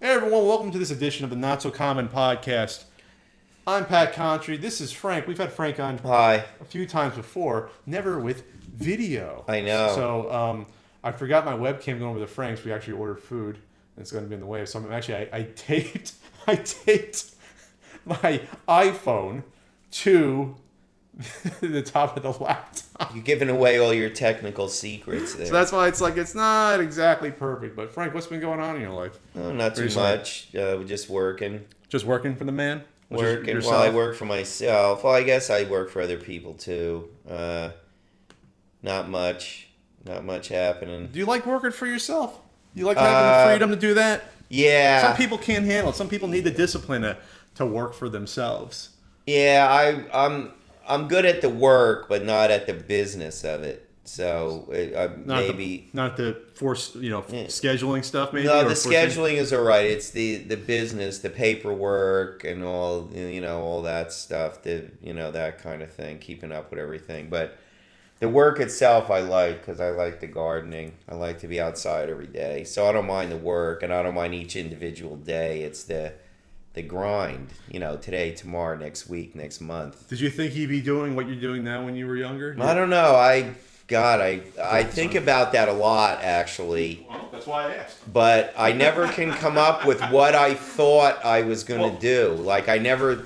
Hey everyone, welcome to this edition of the Not So Common Podcast. I'm Pat Contry. This is Frank. We've had Frank on Hi. a few times before, never with video. I know. So I forgot my webcam going over to Frank's. We actually ordered food, and it's going to be in the way. So I'm actually I taped my iPhone to the top of the laptop. You're giving away all your technical secrets there. So that's why it's not exactly perfect. But Frank, what's been going on in your life? Oh, not too much. We're just working. Just working for the man? Working. Well, I work for myself. Well, I guess I work for other people too. Not much happening. Do you like working for yourself? You like having the freedom to do that? Yeah. Some people can't handle it. Some people need the discipline to work for themselves. Yeah, I'm good at the work, but not at the business of it. So maybe not the force, scheduling stuff. Maybe no, the scheduling is all right. It's the business, the paperwork, and all all that stuff. That kind of thing, keeping up with everything. But the work itself, I like because I like the gardening. I like to be outside every day, so I don't mind the work, and I don't mind each individual day. It's the grind, today, tomorrow, next week, next month. Did you think you'd be doing what you're doing now when you were younger? I don't know. I think about that a lot, actually. Well, that's why I asked. But I never can come up with what I thought I was going to do. Like I never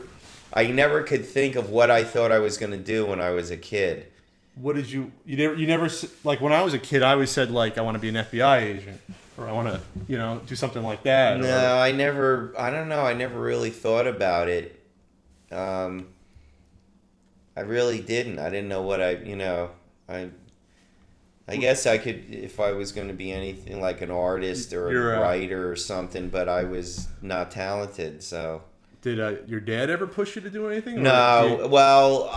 could think of what I thought I was going to do when I was a kid. What did you never like when I was a kid? I always said like I want to be an FBI agent. Or I want to, do something like that. No, I don't know. I never really thought about it. I really didn't. I didn't know what I guess I could, if I was going to be anything like an artist or a writer or something, but I was not talented, so. Did your dad ever push you to do anything? No. Well,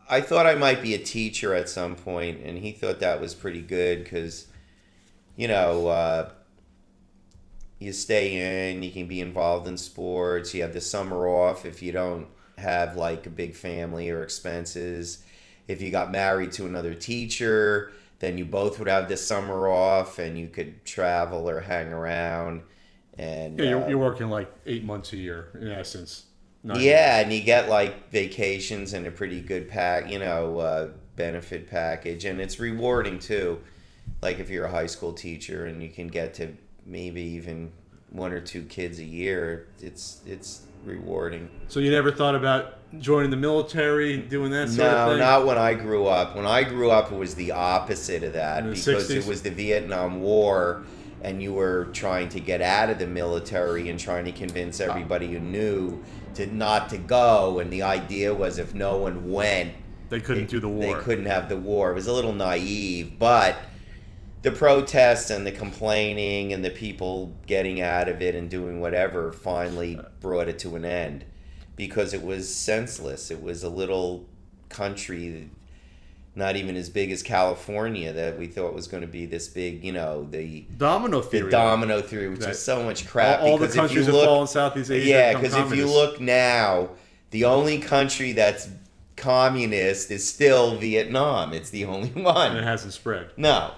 I thought I might be a teacher at some point, and he thought that was pretty good because... you stay in, you can be involved in sports, you have the summer off if you don't have like a big family or expenses. If you got married to another teacher, then you both would have the summer off and you could travel or hang around. And you're working like 8 months a year in essence. Yeah, and you get like vacations and a pretty good benefit package, and it's rewarding too. Like if you're a high school teacher and you can get to maybe even 1 or 2 kids a year, it's rewarding. So you never thought about joining the military, doing that sort of thing? No, not when I grew up. When I grew up, it was the opposite of that because 60s? It was the Vietnam War, and you were trying to get out of the military and trying to convince everybody you knew not to go. And the idea was if no one went, they couldn't do the war. They couldn't have the war. It was a little naive, but the protests and the complaining and the people getting out of it and doing whatever finally brought it to an end because it was senseless. It was a little country, not even as big as California, that we thought was going to be this big, the domino theory. The domino theory, which is so much crap. All the countries that fall in Southeast Asia. Yeah, because if you look now, the only country that's communist is still Vietnam. It's the only one. And it hasn't spread. No.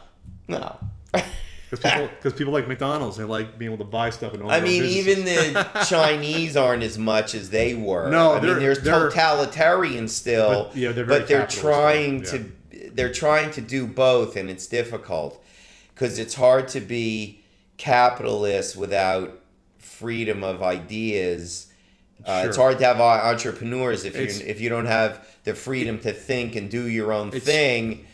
Because people like McDonald's, they like being able to buy stuff and own even the Chinese aren't as much as they were. No, they're totalitarian still, but they're trying to do both, and it's difficult because it's hard to be capitalist without freedom of ideas. Sure. It's hard to have entrepreneurs if you don't have the freedom to think and do your own thing.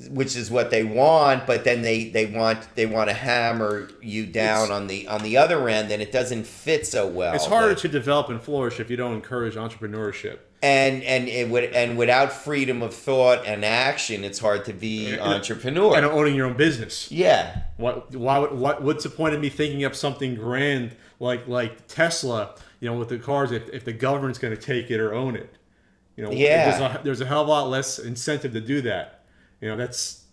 Which is what they want, but then they want to hammer you down on the other end, and it doesn't fit so well. It's harder to develop and flourish if you don't encourage entrepreneurship. And without freedom of thought and action, it's hard to be entrepreneur and owning your own business. Yeah. What's the point of me thinking up something grand like Tesla? With the cars, if the government's going to take it or own it, there's a hell of a lot less incentive to do that. That's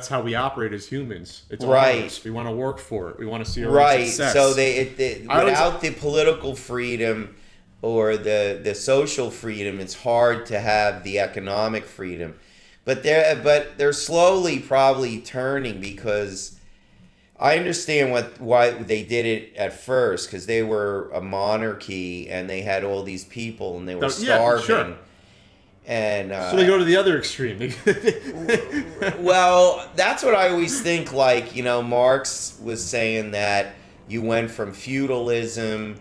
how we operate as humans. It's right. We want to work for it. We want to see our own success. So without the political freedom or the social freedom, it's hard to have the economic freedom. But they're slowly probably turning because I understand why they did it at first, because they were a monarchy and they had all these people and they were starving. Yeah, sure. And so they go to the other extreme. Well, that's what I always think. Like, Marx was saying that you went from feudalism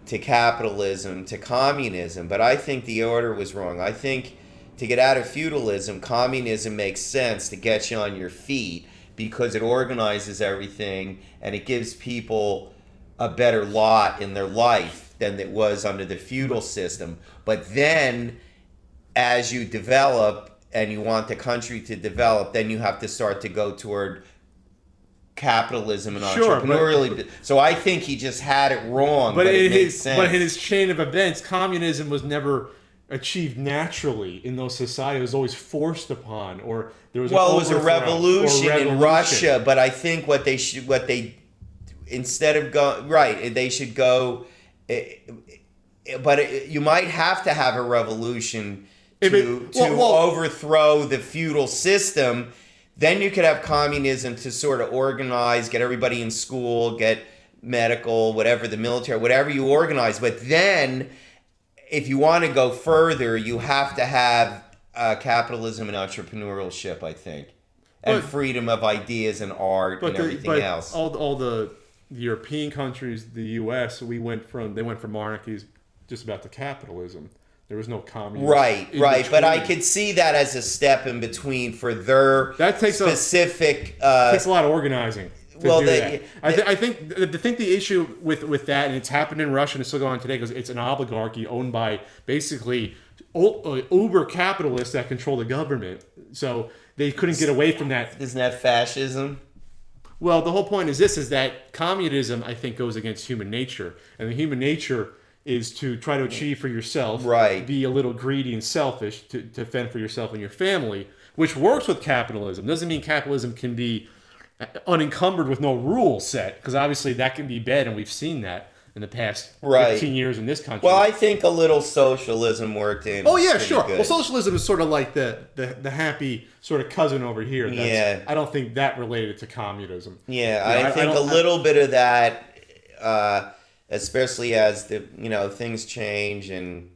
to capitalism to communism, but I think the order was wrong. I think to get out of feudalism, communism makes sense to get you on your feet, because it organizes everything and it gives people a better lot in their life than it was under the feudal system. But then, as you develop and you want the country to develop, then you have to start to go toward capitalism and entrepreneurialism. So I think he just had it wrong, but it makes sense. But in his chain of events, communism was never achieved naturally in those societies. It was always forced upon, or there was it was a revolution in Russia. But I think they should go. But you might have to have a revolution to overthrow the feudal system. Then you could have communism to sort of organize, get everybody in school, get medical, whatever, the military, whatever you organize. But then, if you want to go further, you have to have capitalism and entrepreneurship, I think, and freedom of ideas and art and everything else. All the European countries, the U.S., they went from monarchies just about to capitalism. There was no communism. Right. But I could see that as a step in between for their specific. Takes a lot of organizing. I think the issue with that, and it's happened in Russia and it's still going on today, because it's an oligarchy owned by basically uber capitalists that control the government. So they couldn't get away from that. Isn't that fascism? Well, the whole point is that communism, I think, goes against human nature, and the human nature is to try to achieve for yourself, be a little greedy and selfish to fend for yourself and your family, which works with capitalism. Doesn't mean capitalism can be unencumbered with no rules set, because obviously that can be bad, and we've seen that in the past 15 years in this country. Well, I think a little socialism worked in. Oh yeah, sure. Good. Well, socialism is sort of like the happy sort of cousin over here. I don't think that related to communism. Yeah, I think a little bit of that, especially as things change, and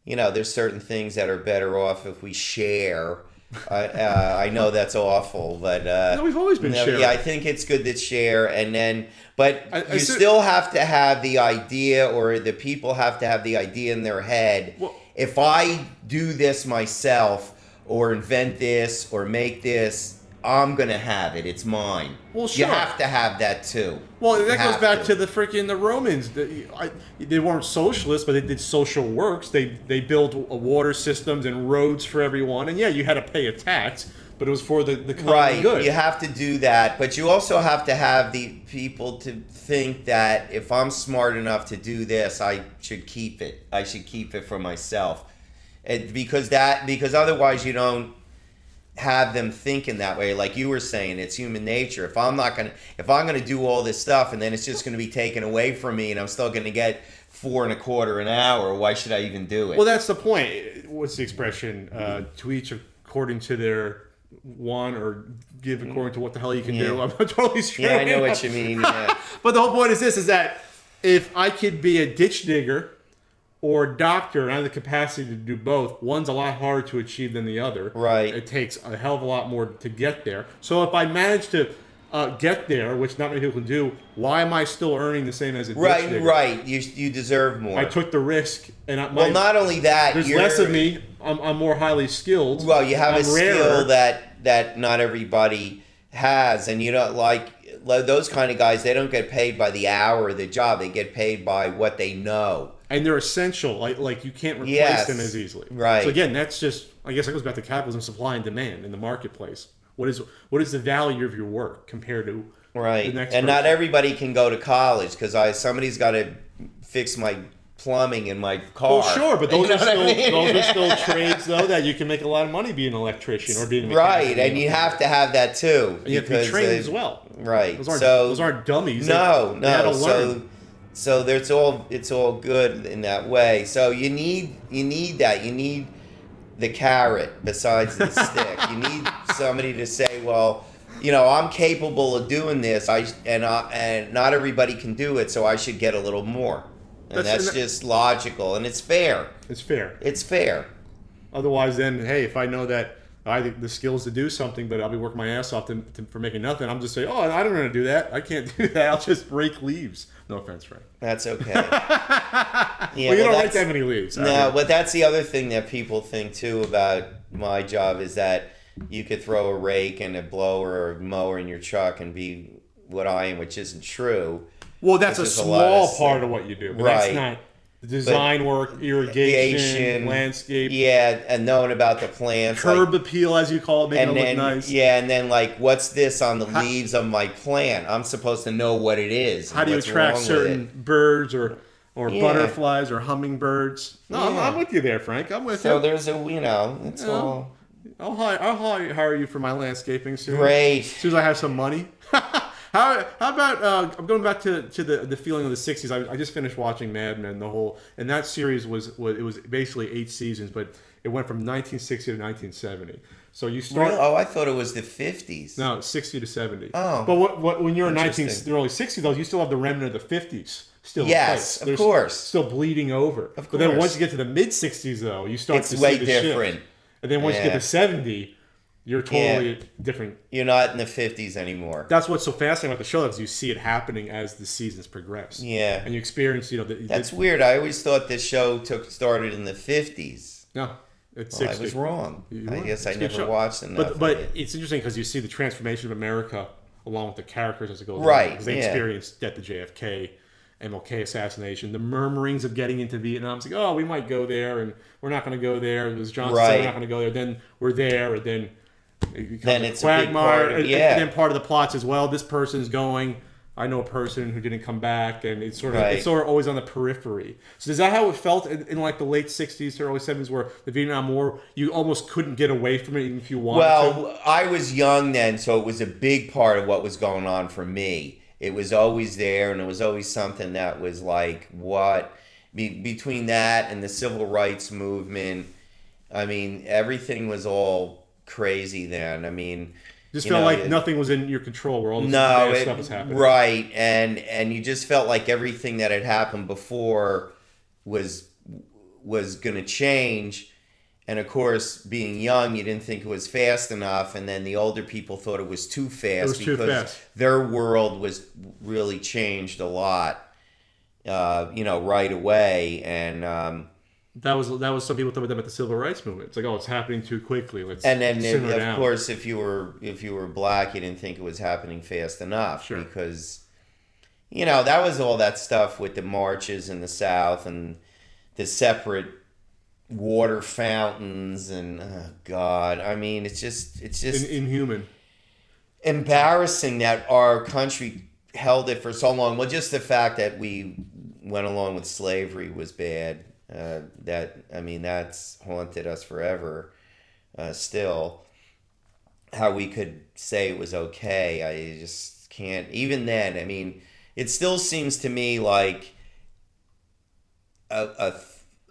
there's certain things that are better off if we share. I know that's awful, but no, we've always been sharing. Yeah, I think it's good to share, but you still have to have the idea, or the people have to have the idea in their head. Well, if I do this myself, or invent this, or make this, I'm gonna have it. It's mine. Well, sure. You have to have that too. Well, that goes back to the Romans. They weren't socialists, but they did social works. They built water systems and roads for everyone. And yeah, you had to pay a tax, but it was for the common good. You have to do that, but you also have to have the people to think that if I'm smart enough to do this, I should keep it. I should keep it for myself, because otherwise you don't have them thinking that way. Like you were saying, it's human nature. If I'm gonna do all this stuff and then it's just gonna be taken away from me, and I'm still gonna get $4.25 an hour, why should I even do it? Well, that's the point. What's the expression? To each according to their want, or give according to what the hell you can do. I'm totally straight. Yeah, I know what you mean. Yeah. But the whole point is this: is that if I could be a ditch digger or a doctor, and I have the capacity to do both, one's a lot harder to achieve than the other. Right. It takes a hell of a lot more to get there. So if I manage to get there, which not many people can do, why am I still earning the same as a ditch digger? Right. You deserve more. I took the risk, and not only that, there's less of me. I'm more highly skilled. Well, you have a skill that not everybody has, and you don't like those kind of guys. They don't get paid by the hour of the job. They get paid by what they know. And they're essential. Like you can't replace them as easily. Right. So again, that's just, I guess that goes back to capitalism, supply and demand in the marketplace. What is the value of your work compared to the next person? Not everybody can go to college, because somebody's got to fix my plumbing in my car. Well, sure, but those are still trades though that you can make a lot of money being an electrician or being a mechanic. Right, and you have to have that too. And you have to be trained as well. Right. Those aren't dummies. No. They had to learn. So it's all good in that way. So you need that. You need the carrot besides the stick. You need somebody to say, well, I'm capable of doing this. And not everybody can do it, so I should get a little more. And that's just logical, and it's fair. It's fair. It's fair. Otherwise, then, hey, if I know that I have the skills to do something, but I'll be working my ass off for making nothing, I'm just saying, oh, I don't know how to do that. I can't do that. I'll just rake leaves. No offense, Frank. That's okay. Well, you don't like that many leaves. No, but that's the other thing that people think, too, about my job is that you could throw a rake and a blower or a mower in your truck and be what I am, which isn't true. Well, that's a small part of what you do. But that's not the design work, irrigation, landscape. Yeah, and knowing about the plants. Curb appeal, as you call it, making it look nice. Yeah, and then, what's this on the leaves of my plant? I'm supposed to know what it is. How do you attract certain birds or butterflies or hummingbirds? No, I'm with you there, Frank. I'm with you. So there's it's all... I'll hire you for my landscaping soon. Great. As soon as I have some money. How about I'm going back to the feeling of the 60s. I just finished watching Mad Men. And that series was basically 8 seasons, but it went from 1960 to 1970. So you start. Really? Oh, I thought it was the 50s. No, 60 to 70. Oh. But when you're in the early 60s, though, you still have the remnant of the 50s. Still yes, of course. Still bleeding over. Of course. But then once you get to the mid 60s, though, you start to see the different. Shift. And then once you get to 70, you're totally different. You're not in the 50s anymore. That's what's so fascinating about the show, is you see it happening as the seasons progress. Yeah. And you experience, That's weird. I always thought this show started in the 50s. No, it's 60. I was wrong. I guess I never watched enough. But it's interesting because you see the transformation of America along with the characters as it goes right. on. Because they experienced death to JFK, MLK assassination, the murmurings of getting into Vietnam. It's like, oh, we might go there, and we're not going to go there. As Johnson said, we're not going to go there. Then we're there, and then it becomes it's quagmire. A big part and then part of the plots as well. This person's going. I know a person who didn't come back, and it's sort of always on the periphery. So is that how it felt in the late 60s to early 70s, where the Vietnam War, you almost couldn't get away from it even if you wanted to? Well, I was young then, so it was a big part of what was going on for me. It was always there, and it was always something that was between that and the civil rights movement. I mean, everything was all crazy then. I mean, just felt like nothing was in your control, where all this bad stuff was happening. Right, and you just felt like everything that had happened before was going to change. And of course, being young, you didn't think it was fast enough, and then the older people thought it was too fast their world was really changed a lot, right away. And that was some people talking about the civil rights movement. It's like, oh, it's happening too quickly. Let's of course, if you were black, you didn't think it was happening fast enough, because that was all that stuff with the marches in the South and the separate water fountains and God, I mean, it's just inhuman, embarrassing that our country held it for so long. Well, just the fact that we went along with slavery was bad. That's haunted us forever. Still, how we could say it was okay, I just can't. Even then, I mean, it still seems to me like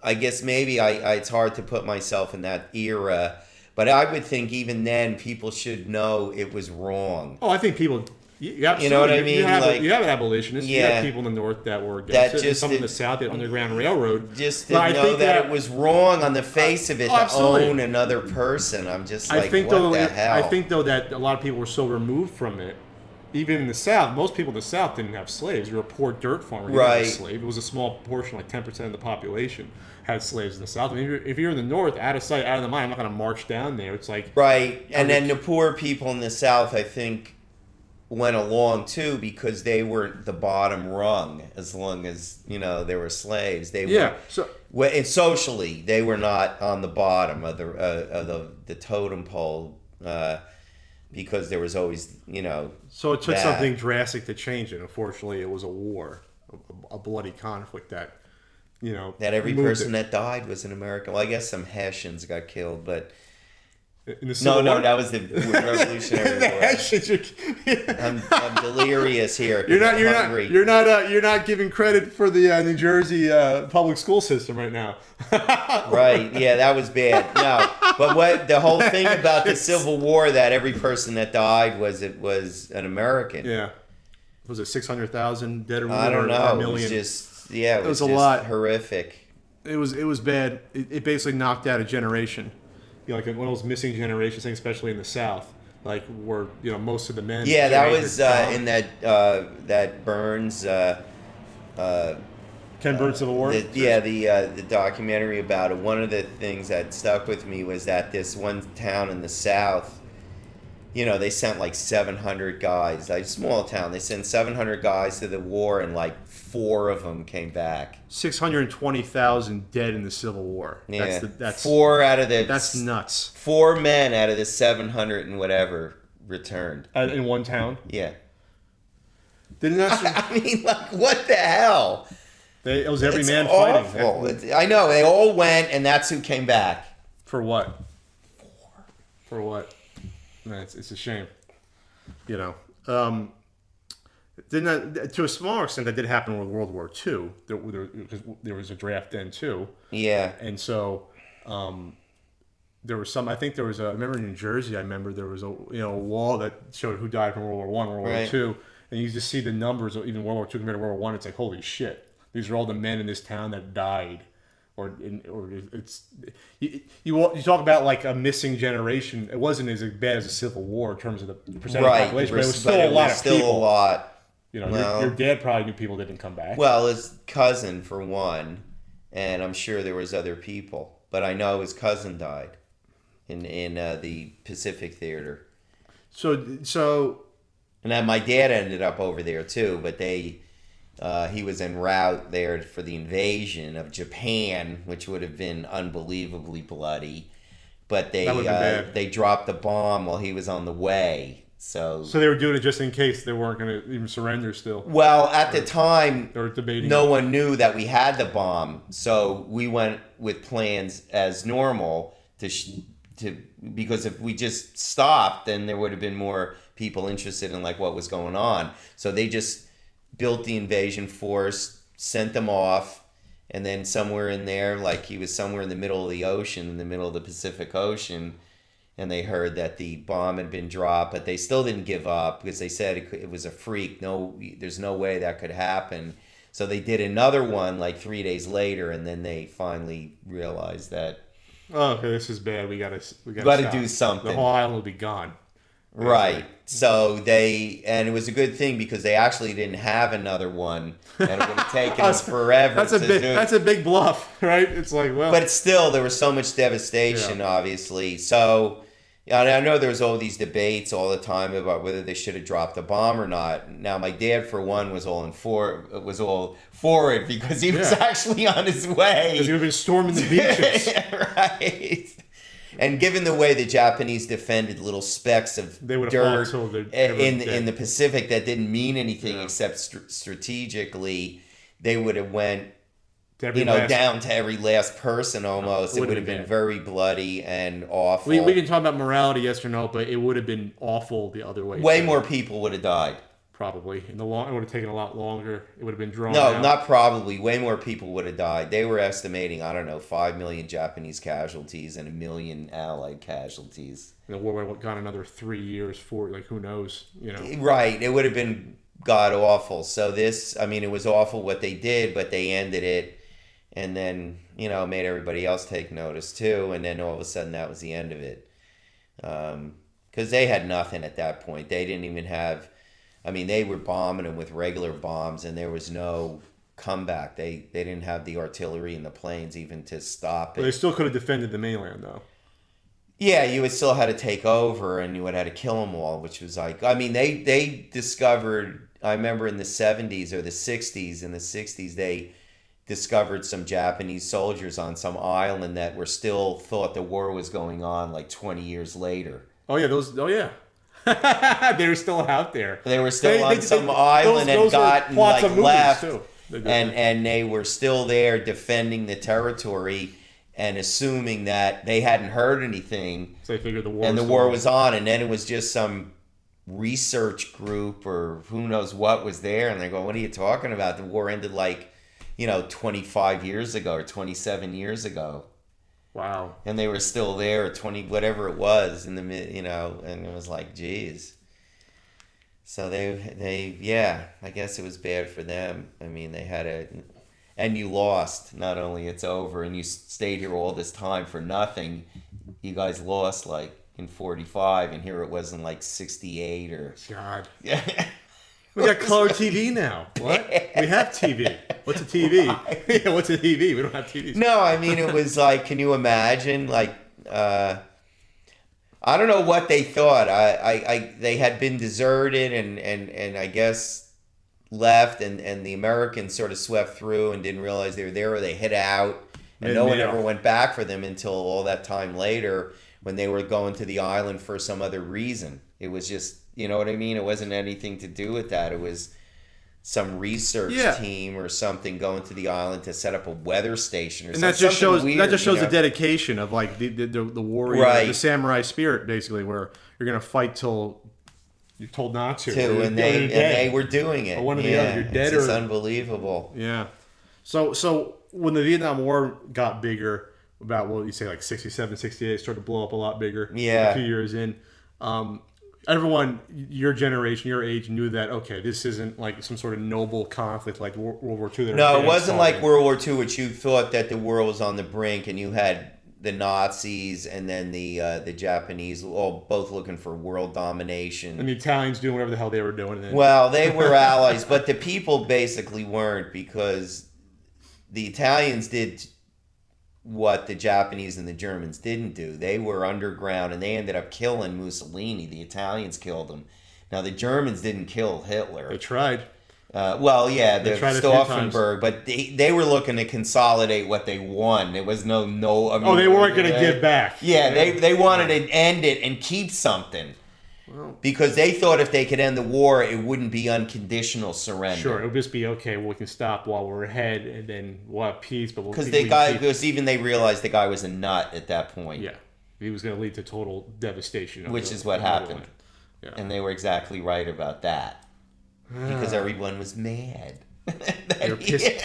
I guess maybe it's hard to put myself in that era, but I would think even then people should know it was wrong. Oh, I think people, you know what I mean? You have an abolitionist. You have people in the North that were against it. Some in the South, the Underground Railroad. Just to know that it was wrong on the face of it to own another person. I'm just like, what the hell? I think, though, that a lot of people were so removed from it. Even in the South, most people in the South didn't have slaves. You were a poor dirt farmer. You didn't have a slave. It was a small portion, like 10% of the population had slaves in the South. I mean, if you're in the North, out of sight, out of the mind, I'm not going to march down there. It's like... Right. And then the poor people in the South, I think, went along, too, because they weren't the bottom rung as long as, they were slaves. They were... And socially, they were not on the bottom of the totem pole, because there was always, So it took something drastic to change it. Unfortunately, it was a war, a bloody conflict that, that every person that died was an American. Well, I guess some Hessians got killed, but In the Civil War? That was the Revolutionary War. I'm delirious here. You're not giving credit for the New Jersey public school system right now. Right? Yeah, that was bad. No, but what the whole thing about the Civil War, that every person that died was an American. Yeah. Was it 600,000 dead or I don't know. Or a million? It was a lot. Horrific. It was bad. It basically knocked out a generation. Like one of those missing generations things, especially in the South, like where most of the men. Yeah, that was in that Burns. Ken Burns Civil War. The documentary about it. One of the things that stuck with me was that this one town in the South, they sent like 700 guys, like small town. They sent 700 guys to the war, and like 4 of them came back. 620,000 dead in the Civil War. Yeah, that's 4 out of the. That's nuts. 4 men out of the 700 and whatever returned in one town. Yeah. Didn't that? I mean, like, what the hell? It was every man awful. fighting. I know, they all went, and that's who came back. For what? For what? Man, it's a shame. Didn't that, to a smaller extent, that did happen with World War II. Because there was a draft then too. Yeah. And so, there was some. I think there was I remember in New Jersey. I remember there was a wall that showed who died from World War I, World War II, and you just see the numbers of even World War II compared to World War I. It's like, holy shit! These are all the men in this town that died. Or it's you talk about like a missing generation. It wasn't as bad as a Civil War in terms of the percentage of the population, but it was still a lot of people. Still a lot. Your dad probably knew people didn't come back. Well, his cousin for one, and I'm sure there was other people, but I know his cousin died in the Pacific Theater. So, and then my dad ended up over there too, but he was en route there for the invasion of Japan, which would have been unbelievably bloody. But they dropped a bomb while he was on the way. So they were doing it just in case they weren't going to even surrender still. Well, at the time, they were debating. No one knew that we had the bomb, so we went with plans as normal because if we just stopped, then there would have been more people interested in like what was going on. So they just built the invasion force, sent them off, and then somewhere in there, like he was somewhere in the middle of the ocean, in the middle of the Pacific Ocean, and they heard that the bomb had been dropped, but they still didn't give up because they said it was a freak. No, there's no way that could happen. So they did another one like 3 days later, and then they finally realized that. Oh, okay, this is bad. We gotta do something. The whole island will be gone. Right. So and it was a good thing because they actually didn't have another one, and it would have taken us forever. That's a big bluff, right? It's like, well, but still, there was so much devastation, obviously. So, I know there was all these debates all the time about whether they should have dropped the bomb or not. Now, my dad, for one, was all for it because he was actually on his way. Because he would have been storming the beaches, right? And given the way the Japanese defended little specks of dirt in the Pacific that didn't mean anything except strategically, they would have went down to every last person almost. It would have been very bloody and awful. We can talk about morality, yes or no, but it would have been awful the other way. Way more people would have died. Probably. It would have taken a lot longer. It would have been drawn out. No, not probably. Way more people would have died. They were estimating, 5 million Japanese casualties and 1 million Allied casualties. The war would have gone another 3 years, 4, like who knows, Right. It would have been god awful. So it was awful what they did, but they ended it and then, made everybody else take notice too. And then all of a sudden that was the end of it. Because they had nothing at that point. They didn't even have... they were bombing them with regular bombs, and there was no comeback. They didn't have the artillery and the planes even to stop it. But they still could have defended the mainland, though. Yeah, you would still had to take over, and you would have to kill them all, which was like... they discovered... I remember in the 70s or the 60s, they discovered some Japanese soldiers on some island that were still thought the war was going on like 20 years later. Oh, yeah, they were still out there. They were still on some island and gotten left, and they were still there defending the territory. and assuming that they hadn't heard anything. So they figured the war and the war was on, and then it was just some research group or who knows what was there, and they go, "What are you talking about? The war ended 25 years ago or 27 years ago." Wow. And they were still there, 20 whatever it was in the and it was like, geez. So they I guess it was bad for them. I mean, they had and you lost. Not only it's over and you stayed here all this time for nothing, you guys lost in 45, and here it was in 68 or... God. Yeah. We got color TV now. What? We have TV. What's a TV? Yeah, what's a TV? We don't have TVs. No, I mean, it was can you imagine? I don't know what they thought. They had been deserted and I guess left, and the Americans sort of swept through and didn't realize they were there, or they hid out, and no one ever went back for them until all that time later when they were going to the island for some other reason. It was just, you know what I mean? It wasn't anything to do with that. It was some research team or something going to the island to set up a weather station or something. And that just shows the dedication of the warrior, the samurai spirit, basically, where you're gonna fight till you're told not to. And they were doing it. Or one or the other. You're dead. It's unbelievable. Yeah. So when the Vietnam War got bigger, about what you say, 67, 68, started to blow up a lot bigger. Yeah. A few years in. Everyone, your generation, your age, knew that, okay, this isn't some sort of noble conflict like World War II. No, it wasn't like World War II, which you thought that the world was on the brink, and you had the Nazis and then the Japanese, all both looking for world domination. And the Italians doing whatever the hell they were doing. Then. Well, they were allies, but the people basically weren't, because the Italians did what the Japanese and the Germans didn't do. They were underground, and they ended up killing Mussolini. The Italians killed him. Now, the Germans didn't kill Hitler. They tried. The Stauffenberg, but they were looking to consolidate what they won. There was no. I mean, they weren't going to give back. Yeah, they wanted to end it and keep something. Well, because they thought if they could end the war, it wouldn't be unconditional surrender. Sure, it would just be, okay, well, we can stop while we're ahead, and then we'll have peace. But because even they realized the guy was a nut at that point. Yeah, he was going to lead to total devastation. Which is what happened. Yeah. And they were exactly right about that. Because everyone was mad. They were pissed.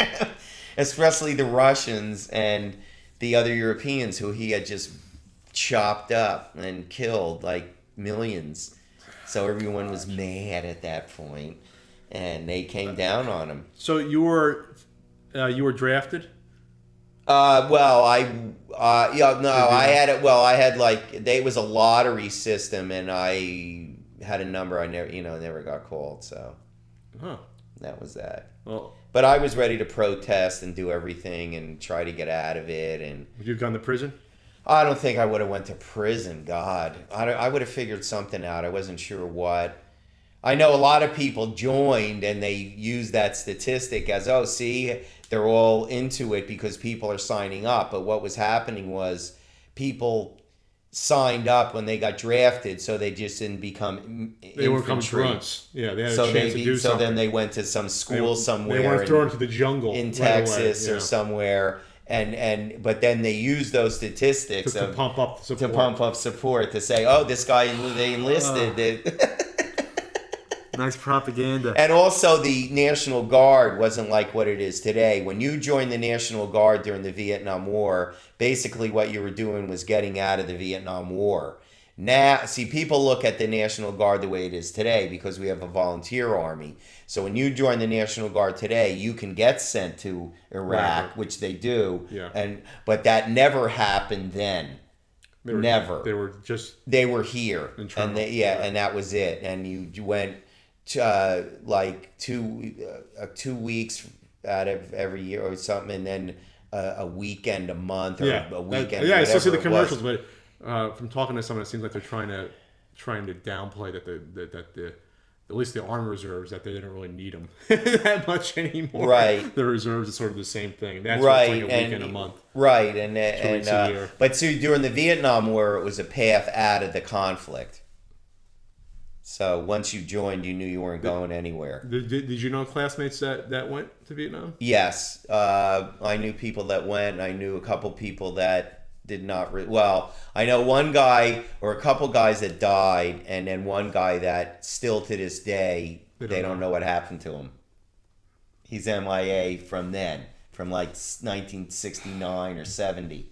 Especially the Russians and the other Europeans who he had just chopped up and killed millions. So everyone was mad at that point, and they came down on him. So you were drafted? I had it. Well, I had it was a lottery system, and I had a number. I never got called. So that was that. Well, but I was ready to protest and do everything and try to get out of it. And would you have gone to prison? I don't think I would have went to prison. God, I would have figured something out. I wasn't sure what. I know a lot of people joined and they used that statistic as, oh, see, they're all into it because people are signing up. But what was happening was people signed up when they got drafted, so they just didn't become They were become grunts. Yeah, they had a chance to do so something. Then they went to some school somewhere. They weren't thrown to the jungle in Texas or somewhere. But then they use those statistics to pump up support to say, oh, this guy they enlisted. Nice propaganda. And also the National Guard wasn't like what it is today. When you joined the National Guard during the Vietnam War, basically what you were doing was getting out of the Vietnam War. Now, see, people look at the National Guard the way it is today because we have a volunteer army. So when you join the National Guard today, you can get sent to Iraq, which they do. Yeah. But that never happened then. Never. They were here. And and that was it. And you went to 2 weeks out of every year or something, and then a weekend a month or a weekend. I still see the commercials, but from talking to someone, it seems like they're trying to downplay that at least the armed reserves, that they didn't really need them that much anymore. Right. The reserves is sort of the same thing. That's right. Like a weekend a month. Right. But see, during the Vietnam War, it was a path out of the conflict. So once you joined, you knew you weren't going anywhere. Did you know classmates that went to Vietnam? Yes. I knew people that went. I knew a couple people that did not. Well, I know one guy or a couple guys that died, and then one guy that still to this day, they don't know what happened to him. He's MIA from then, from like 1969 or 70.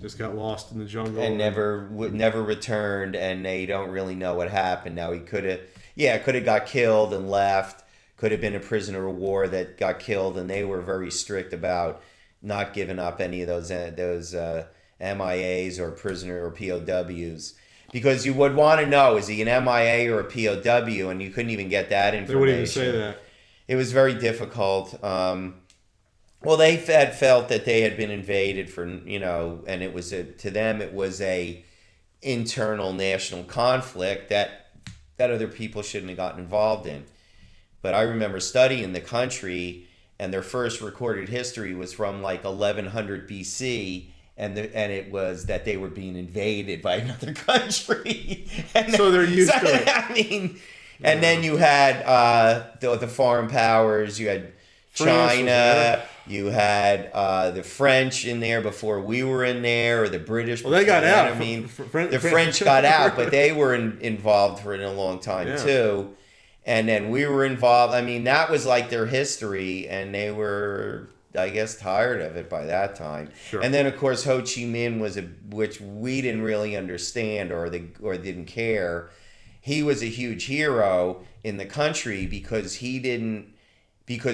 Just got lost in the jungle and never returned, and they don't really know what happened. Now he could have got killed and left. Could have been a prisoner of war that got killed, and they were very strict about not giving up any of those MIAs or prisoner or POWs, because you would want to know, is he an MIA or a POW, and you couldn't even get that information. They wouldn't even say that. It was very difficult. Well, they had felt that they had been invaded for, and it was to them it was a internal national conflict that other people shouldn't have gotten involved in. But I remember studying the country, and their first recorded history was from like 1100 BC, and it was that they were being invaded by another country. So they're used to it. I mean, and then you had the foreign powers. You had China. You had the French in there before we were in there, or the British. Well, they got out. I mean, the French got out, but they were involved for a long time too. And then we were involved. I mean, that was like their history, and they were, I guess, tired of it by that time. Sure. And then, of course, Ho Chi Minh which we didn't really understand or didn't care. He was a huge hero in the country because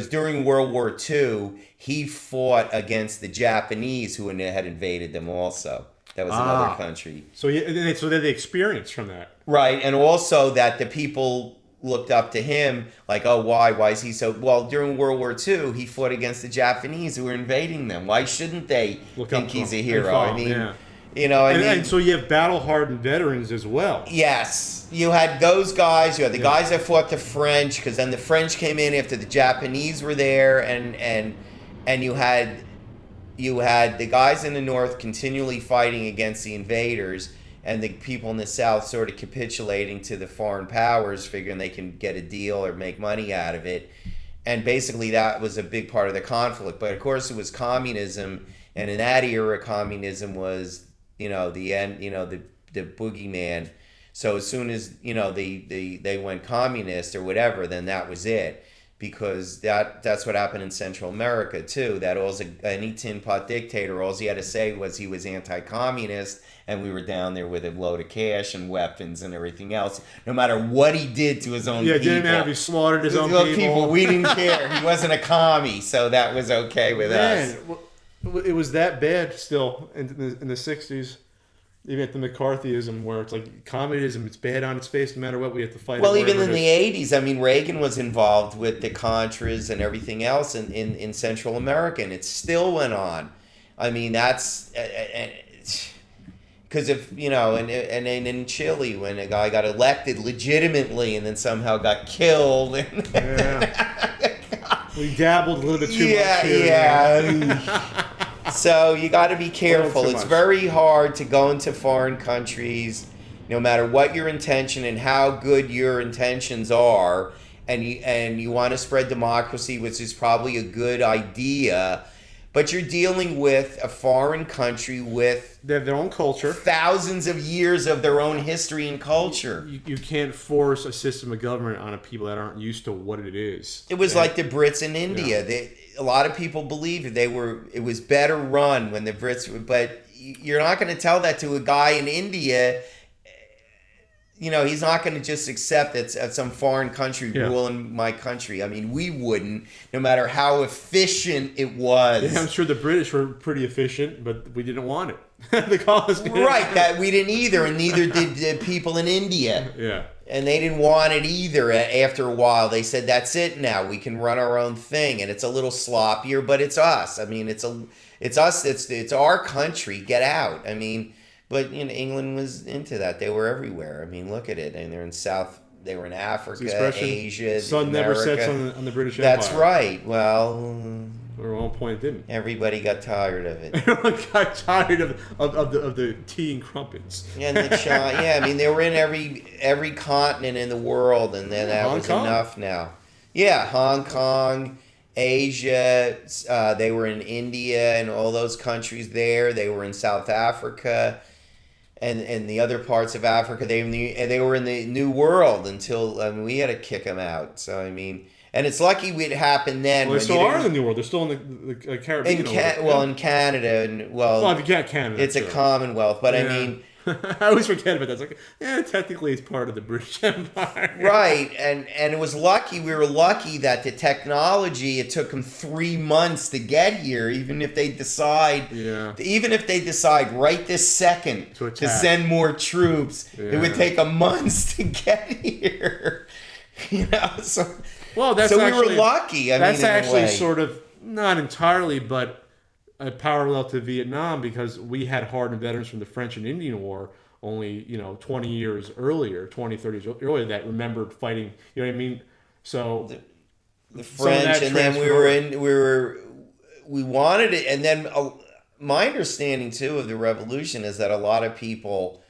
during World War II, he fought against the Japanese who had invaded them also. That was another country. So they had the experience from that. Right, and also that the people looked up to him like, oh, why is he so... Well, during World War II, he fought against the Japanese who were invading them. Why shouldn't they think he's a hero? I mean... And so you have battle-hardened veterans as well. Yes. You had those guys. You had the guys that fought the French, because then the French came in after the Japanese were there, and you had the guys in the North continually fighting against the invaders, and the people in the South sort of capitulating to the foreign powers, figuring they can get a deal or make money out of it. And basically that was a big part of the conflict. But of course it was communism, and in that era, communism was... the end, the boogeyman. So as soon as, they went communist or whatever, then that was it. Because that's what happened in Central America too. That any tin pot dictator, all he had to say was he was anti-communist, and we were down there with a load of cash and weapons and everything else. No matter what he did to his own people. Yeah, didn't matter if he slaughtered his own people. We didn't care. He wasn't a commie, so that was okay with us. It was that bad still in the 60s. Even at the McCarthyism, where it's like communism, it's bad on its face no matter what, we have to fight. Well, even in the 80s, I mean, Reagan was involved with the Contras and everything else in Central America, and it still went on. I mean, that's... Because if, and in Chile, when a guy got elected legitimately and then somehow got killed. We dabbled a little bit too much here. Yeah. So you got to be careful. It's very hard to go into foreign countries, no matter what your intention and how good your intentions are, and you want to spread democracy, which is probably a good idea, but you're dealing with a foreign country with they have their own culture, thousands of years of their own history and culture. You can't force a system of government on a people that aren't used to what it is. It was like the Brits in India. Yeah. A lot of people believe it was better run when the Brits were, but you're not going to tell that to a guy in India. He's not going to just accept that some foreign country ruling my country. I mean, we wouldn't, no matter how efficient it was. Yeah, I'm sure the British were pretty efficient, but we didn't want it. The colonists didn't. Right, that we didn't either, and neither did the people in India. Yeah. And they didn't want it either. After a while, they said, that's it now. We can run our own thing. And it's a little sloppier, but it's us. I mean, it's us. It's our country. Get out. I mean, but England was into that. They were everywhere. I mean, look at it. And they're in South They were in Africa, Asia, sun America. never sets on the British Empire. That's right. Well, at one point it didn't. Everybody got tired of it. Everyone got tired of the tea and crumpets. And I mean, they were in every continent in the world, and then that was enough now. Yeah, Hong Kong, Asia. They were in India and all those countries there. They were in South Africa, and the other parts of Africa. They were in the New World until we had to kick them out. So I mean. And it's lucky it happened then. Well, they still are in the New World. They're still in the Caribbean. In Canada. And, if you get Canada. It's a Commonwealth. But I mean... I always forget about that. It's like, technically it's part of the British Empire. Right. And it was lucky. We were lucky that the technology, it took them 3 months to get here. Even if they decide... Even if they decide right this second to send more troops, it would take them months to get here. So... Well, we were lucky. That's actually sort of, not entirely, but a parallel to Vietnam, because we had hardened veterans from the French and Indian War only, 20 years earlier, 20, 30 years earlier, that remembered fighting, you know what I mean? So the French, and then we wanted it, and then my understanding too of the revolution is that a lot of people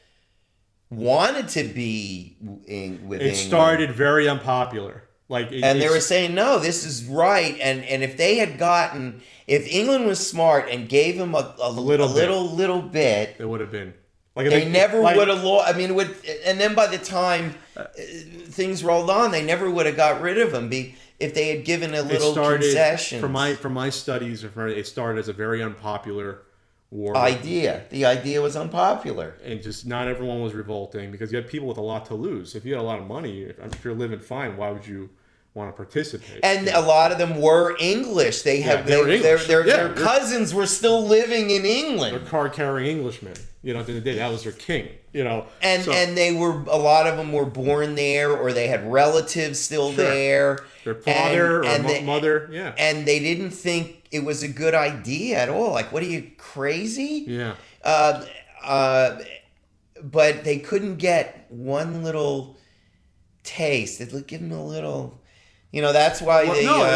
wanted to be with England. It started very unpopular. They were saying, no, this is right. And if England was smart and gave them a little bit, it would have been. They never would have lost. I mean, and then by the time things rolled on, they never would have got rid of them if they had given a little concession. From my studies, it started as a very unpopular war. The idea was unpopular. And just not everyone was revolting because you had people with a lot to lose. If you had a lot of money, if you're living fine, why would you want to participate? And a lot of them were English. Their cousins were still living in England. They're card-carrying Englishmen. At the end of the day, that was their king. And they were, a lot of them were born there, or they had relatives still there. Their father or mother. Yeah. And they didn't think it was a good idea at all. Like, what are you, crazy? Yeah. But they couldn't get one little taste. They'd give them a little. That's why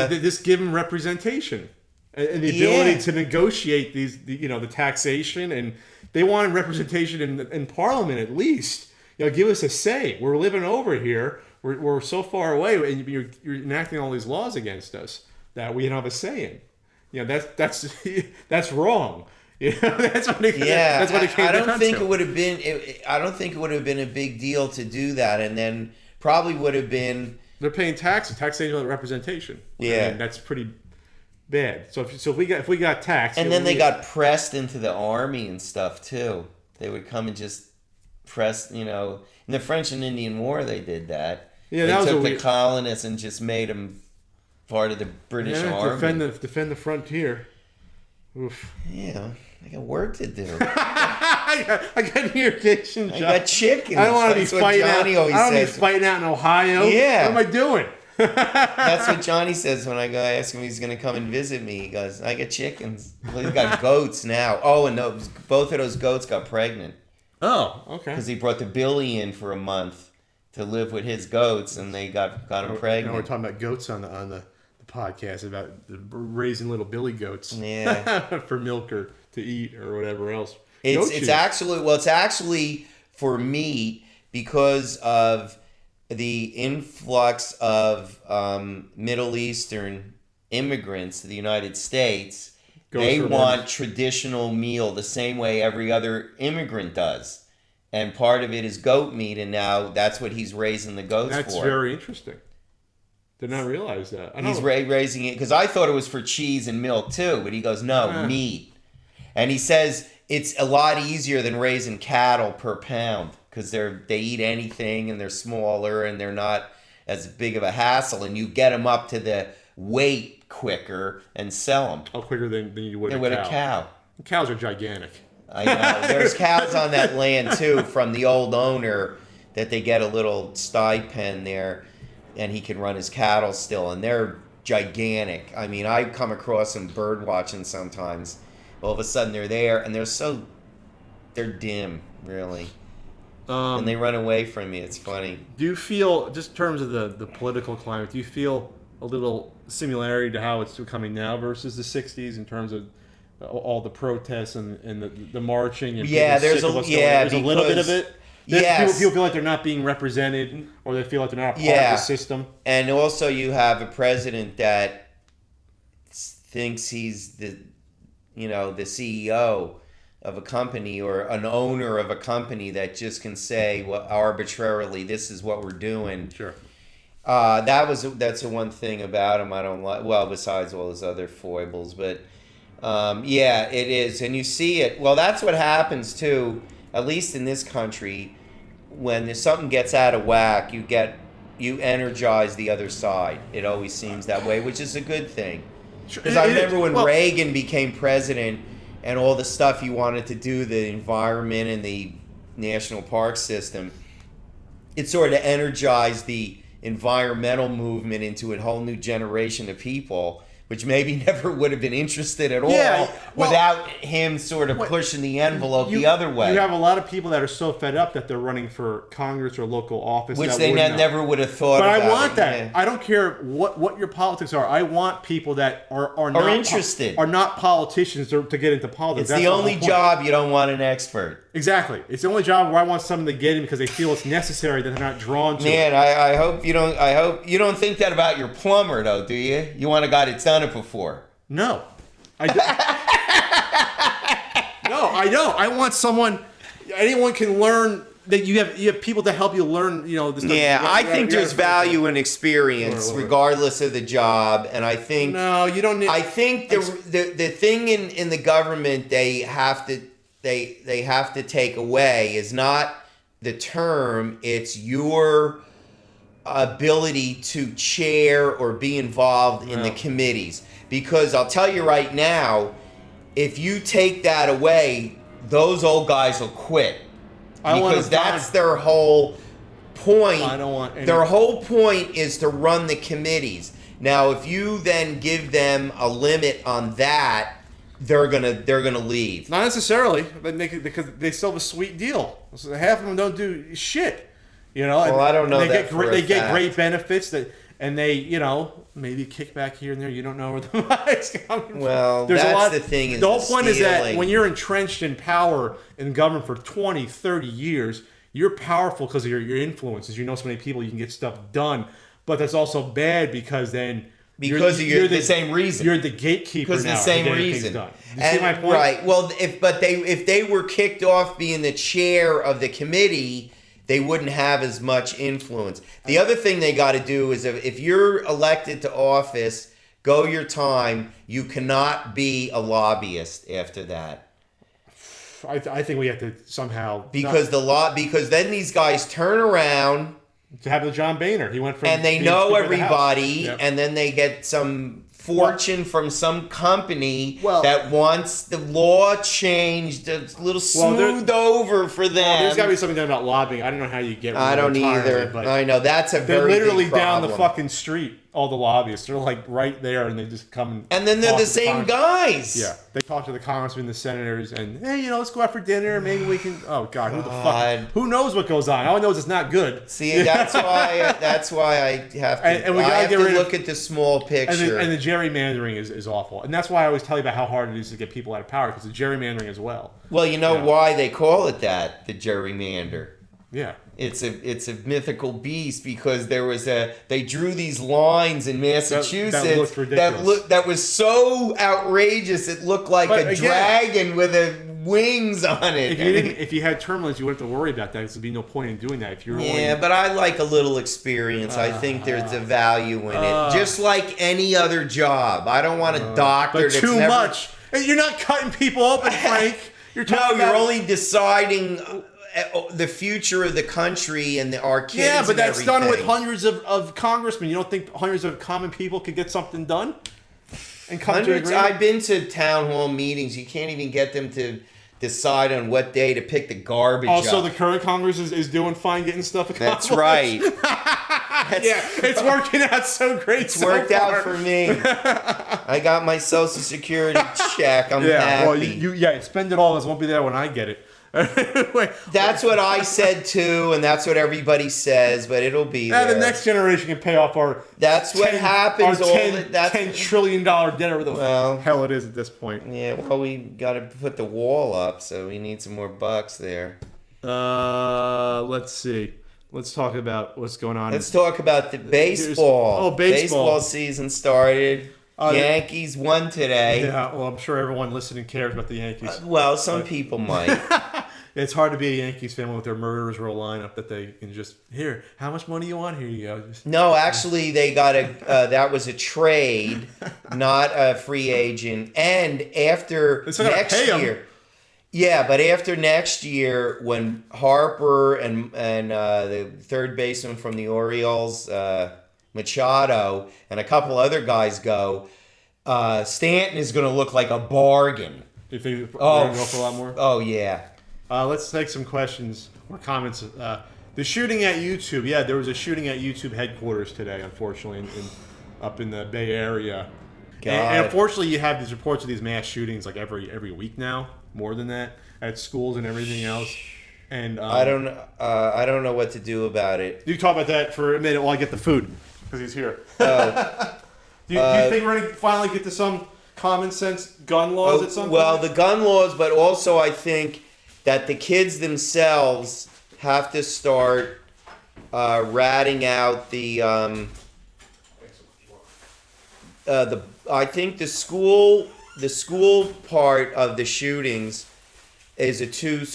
they just give them representation and the ability to negotiate the taxation, and they wanted representation in Parliament at least. Give us a say. We're living over here. We're so far away, and you're enacting all these laws against us that we don't have a say in. That's wrong. That's what it came down I don't think it would have been a big deal to do that, and then probably would have been. They're paying taxation on representation. Yeah, and that's pretty bad. So if we got taxed, and then they got pressed into the army and stuff too. They would come and just press. In the French and Indian War, they did that. Yeah, they took the colonists and just made them part of the British army. Defend the frontier. Oof. Yeah, I got work to do. I got irrigation job. I got chickens. I don't want to be fighting out. I don't want to be fighting out in Ohio. Yeah. What am I doing? That's what Johnny says when I ask him if he's going to come and visit me. He goes, I got chickens. Well, he's got goats now. Oh, and both of those goats got pregnant. Oh, okay. Because he brought the Billy in for a month to live with his goats, and they got him pregnant. Now we're talking about goats on the podcast, about raising little Billy goats. Yeah. For milk or to eat or whatever else. It's actually for meat because of the influx of Middle Eastern immigrants to the United States. They want traditional meal the same way every other immigrant does. And part of it is goat meat, and now that's what he's raising the goats for. That's very interesting. Did not realize that. He's raising it because I thought it was for cheese and milk too, but he goes, no, meat. And he says it's a lot easier than raising cattle per pound because they eat anything and they're smaller and they're not as big of a hassle, and you get them up to the weight quicker and sell them. Oh, quicker than you would a cow. Cows are gigantic. I know. There's cows on that land too from the old owner that they get a little sty pen there, and he can run his cattle still, and they're gigantic. I mean, I come across them bird watching sometimes. All of a sudden they're there, and they're dim, really. and they run away from you. It's funny. Do you feel, just in terms of the political climate, do you feel a little similarity to how it's becoming now versus the 60s in terms of all the protests and the marching? And There's a little bit of it. People feel like they're not being represented, or they feel like they're not a part of the system. And also, you have a president that thinks he's the CEO of a company, or an owner of a company that just can say, well, arbitrarily, this is what we're doing. Sure. That's the one thing about him I don't like. Well, besides all his other foibles, but it is, and you see it. Well, that's what happens too. At least in this country, when something gets out of whack, you energize the other side. It always seems that way, which is a good thing. Because I remember when Reagan became president and all the stuff he wanted to do, the environment and the national park system, it sort of energized the environmental movement into a whole new generation of people, which maybe never would have been interested at all without him sort of pushing the envelope the other way. You have a lot of people that are so fed up that they're running for Congress or local office. Which they never would have thought about. But I want that. Yeah. I don't care what your politics are. I want people that are not interested. Are not politicians to get into politics. It's the only job you don't want an expert. Exactly. It's the only job where I want someone to get in because they feel it's necessary, that they're not drawn to it. Man, I hope you don't think that about your plumber, though, do you? You want a guy that's done it before. No. I don't. I want someone, anyone can learn, that you have people to help you learn, this stuff. Yeah, I think there's value in experience regardless of the job, and I think no, you don't need. I think the thing in the government they have to take away is not the term, it's your ability to chair or be involved in the committees. Because I'll tell you right now, if you take that away, those old guys will quit. Because that's their whole point. I don't want any. Their whole point is to run the committees. Now, if you then give them a limit on that, they're gonna leave. Not necessarily, but because they still have a sweet deal. So half of them don't do shit. Well, I don't know. They get great benefits and they maybe kick back here and there. You don't know where the money's coming from. Well, that's the thing. The whole point is that when you're entrenched in power in government for 20, 30 years, you're powerful because of your influences. You know so many people, you can get stuff done. But that's also bad because then you're the same reason. You're the gatekeeper because now. The same reason. Done. You see my point? Right. Well, if they were kicked off being the chair of the committee, they wouldn't have as much influence. The other thing they got to do is if you're elected to office, go your time. You cannot be a lobbyist after that. I think we have to somehow because then these guys turn around to have the John Boehner. He went from and they know everybody, and then they get some fortune from some company that wants the law changed a little smoothed over for them. Well, there's got to be something done about lobbying. I don't know how you get. I don't either. I know that's a very big problem. They're literally down the fucking street. All the lobbyists, they're like right there, and they just come and then they're the same guys. Yeah, they talk to the congressmen, the senators, and hey, let's go out for dinner. Maybe we can. Oh God, who the fuck? Who knows what goes on? All I know is it's not good. See, that's why I have to. And we gotta look at the small picture. And the gerrymandering is awful, and that's why I always tell you about how hard it is to get people out of power because the gerrymandering as well. Well, you know why they call it that, the gerrymander. Yeah. It's a mythical beast because they drew these lines in Massachusetts that looked ridiculous. That was so outrageous it looked like dragon with wings on it. If you had term limits, you wouldn't have to worry about that. There'd be no point in doing that. If you're but I like a little experience. I think there's a value in it, just like any other job. I don't want a doctor. But too much. And you're not cutting people open, Frank. You're only deciding the future of the country and our kids. Yeah, but that's done with hundreds of congressmen. You don't think hundreds of common people could get something done? And come to agreement? I've been to town hall meetings. You can't even get them to decide on what day to pick the garbage up. Also, the current Congress is doing fine getting stuff accomplished. That's right. It's working out so great. It's worked out for me. I got my Social Security check. I'm happy. Well, spend it all. This won't be there when I get it. That's what I said too, and that's what everybody says. But it'll be there. The next generation can pay off our. That's what happens. That's $10 trillion debt, or the hell it is at this point. Yeah, well, we got to put the wall up, so we need some more bucks there. Let's see. Let's talk about what's going on. Let's talk about the baseball. Baseball season started. Yankees won today. Yeah, well, I'm sure everyone listening cares about the Yankees. Well, some people might. It's hard to be a Yankees fan with their murderers row lineup that they can just, here, how much money you want? Here you go. No, actually, they got that was a trade, not a free agent. And after next year. Yeah, but after next year, when Harper and the third baseman from the Orioles, Machado, and a couple other guys go, Stanton is going to look like a bargain. You think they're going to go for a lot more? Oh, yeah. Let's take some questions or comments. The shooting at YouTube. Yeah, there was a shooting at YouTube headquarters today, unfortunately, up in the Bay Area. And unfortunately, you have these reports of these mass shootings like every week now, more than that, at schools and everything else. And I don't know what to do about it. You talk about that for a minute while I get the food, because he's here. Do you think we're going to finally get to some common sense gun laws at some point? Well, the gun laws, but also I think that the kids themselves have to start ratting out the I think the school part of the shootings is a two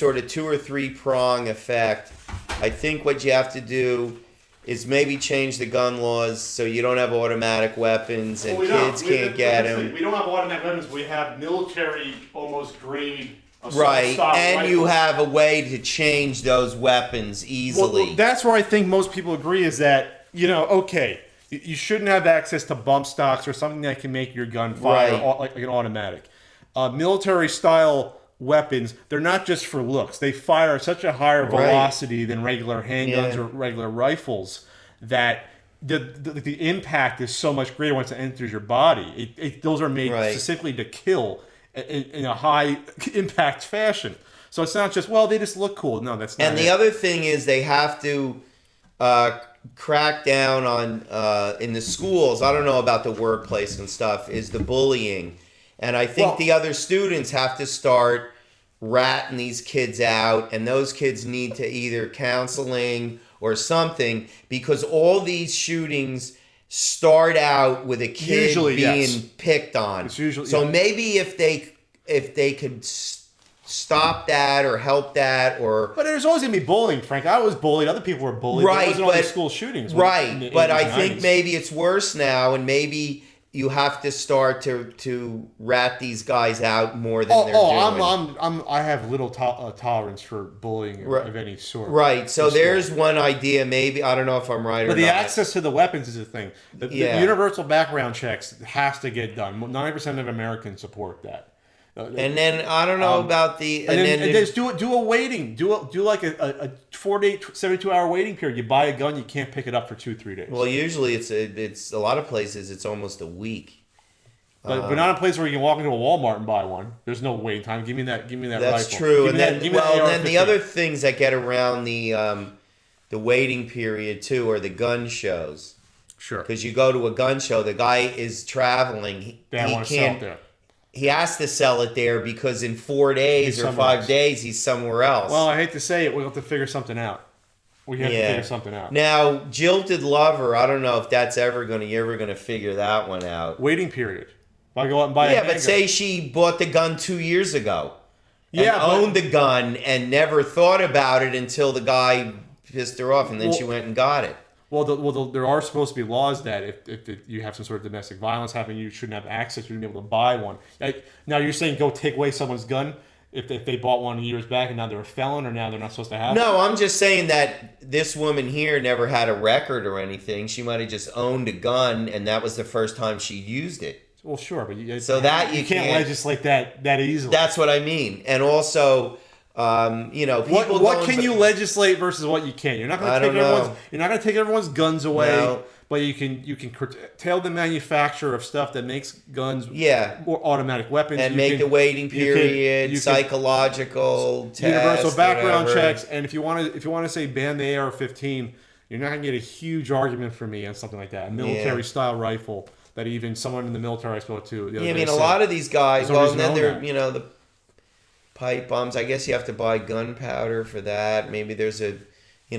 or three prong effect. I think what you have to do is maybe change the gun laws so you don't have automatic weapons and kids can't get them. We don't have automatic weapons. We have military almost grade. Right, and rifles. You have a way to change those weapons easily. Well, that's where I think most people agree is that, okay, you shouldn't have access to bump stocks or something that can make your gun fire like an automatic. Military-style weapons, they're not just for looks. They fire at such a higher velocity than regular handguns or regular rifles that the impact is so much greater once it enters your body. Those are made specifically to kill in a high impact fashion. So it's not just, they just look cool. No, that's not. And the other thing is they have to crack down on in the schools. I don't know about the workplace and stuff, is the bullying. And I think the other students have to start ratting these kids out, and those kids need to either counseling or something, because all these shootings start out with a kid being picked on. So maybe if they could stop that or help that, or but there's always gonna be bullying, Frank. I was bullied. Other people were bullied. Right, but it wasn't only school shootings. Right, but I think maybe it's worse now, and maybe you have to start to rat these guys out more than they're doing. I have little tolerance for bullying of any sort. Right. So there's one idea. Maybe I don't know if I'm right or not. But the access to the weapons is a thing. The universal background checks has to get done. 90% of Americans support that. And then I don't know about the and then just do a waiting. Do like a 48, 72-hour waiting period. You buy a gun, you can't pick it up for 2-3 days. Well, usually it's a lot of places it's almost a week. But not a place where you can walk into a Walmart and buy one. There's no waiting time. Give me that rifle. That's true. And then the other things that get around the waiting period too are the gun shows. Sure. Because you go to a gun show, the guy is traveling. He can't sell it there. He has to sell it there because in 4 days or 5 days he's somewhere else. Well, I hate to say it, we'll have to figure something out. We have to figure something out. Now, Jilted Lover, I don't know if that's you're ever gonna figure that one out. Waiting period. If I go out and buy a handgun. But say she bought the gun 2 years ago. Owned the gun and never thought about it until the guy pissed her off, and then she went and got it. Well, there are supposed to be laws that if you have some sort of domestic violence happening, you shouldn't have access. You shouldn't be able to buy one. Now you're saying go take away someone's gun if they bought one years back and now they're a felon, or now they're not supposed to have it? No, I'm just saying that this woman here never had a record or anything. She might have just owned a gun, and that was the first time she used it. Well, sure, but you can't legislate that easily. That's what I mean. And also, people. What can you legislate versus what you can't? You're not going to take everyone's guns away. No. but you can curtail the manufacture of stuff that makes guns, yeah, or automatic weapons, and make the waiting period psychological, universal background whatever. checks. And if you want to say ban the AR-15, you're not gonna get a huge argument from me on something like that. A military style rifle that even someone in the military I spoke to. Yeah, I mean, a lot of these guys. Well, and then they're the pipe bombs. I guess you have to buy gunpowder for that. Maybe there's a, you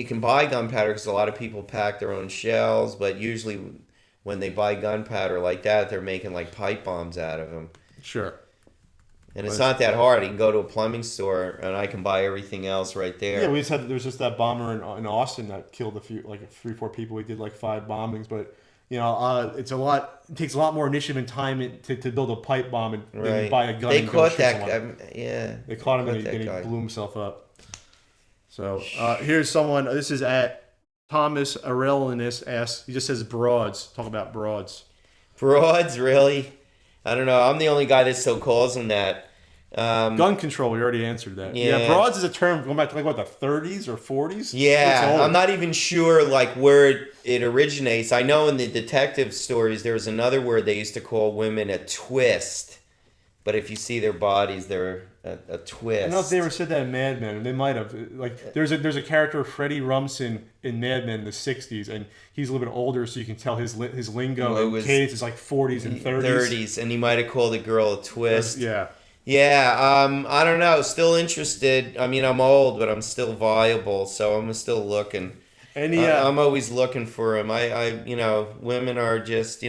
can buy gunpowder because a lot of people pack their own shells, but usually when they buy gunpowder like that, they're making like pipe bombs out of them. Sure. And it's not that hard. You can go to a plumbing store and I can buy everything else right there. Yeah, there was just that bomber in Austin that killed 3-4 people. We did like 5 bombings, but it's a lot. It takes a lot more initiative and time to build a pipe bomb than buy a gun. They and caught go that guy. Yeah, they caught him and he blew himself up. So here's someone. This is at Thomas Arelinus asks. He just says broads. Talk about broads. Broads, really? I don't know. I'm the only guy that still calls them that. Gun control. We already answered that. Yeah, broads is a term going back to the 30s or 40s. Yeah, I'm not even sure where it originates. I know in the detective stories there was another word they used to call women a twist, but if you see their bodies, they're a twist. I don't know if they ever said that in Mad Men. They might have. There's a character, Freddie Rumsen, in Mad Men in the 60s, and he's a little bit older, so you can tell his lingo and cadence is like 40s and 30s. And he might have called a girl a twist. Yeah. Yeah, I don't know. Still interested. I mean, I'm old, but I'm still viable, so I'm still looking. And I'm always looking for him. Women are just,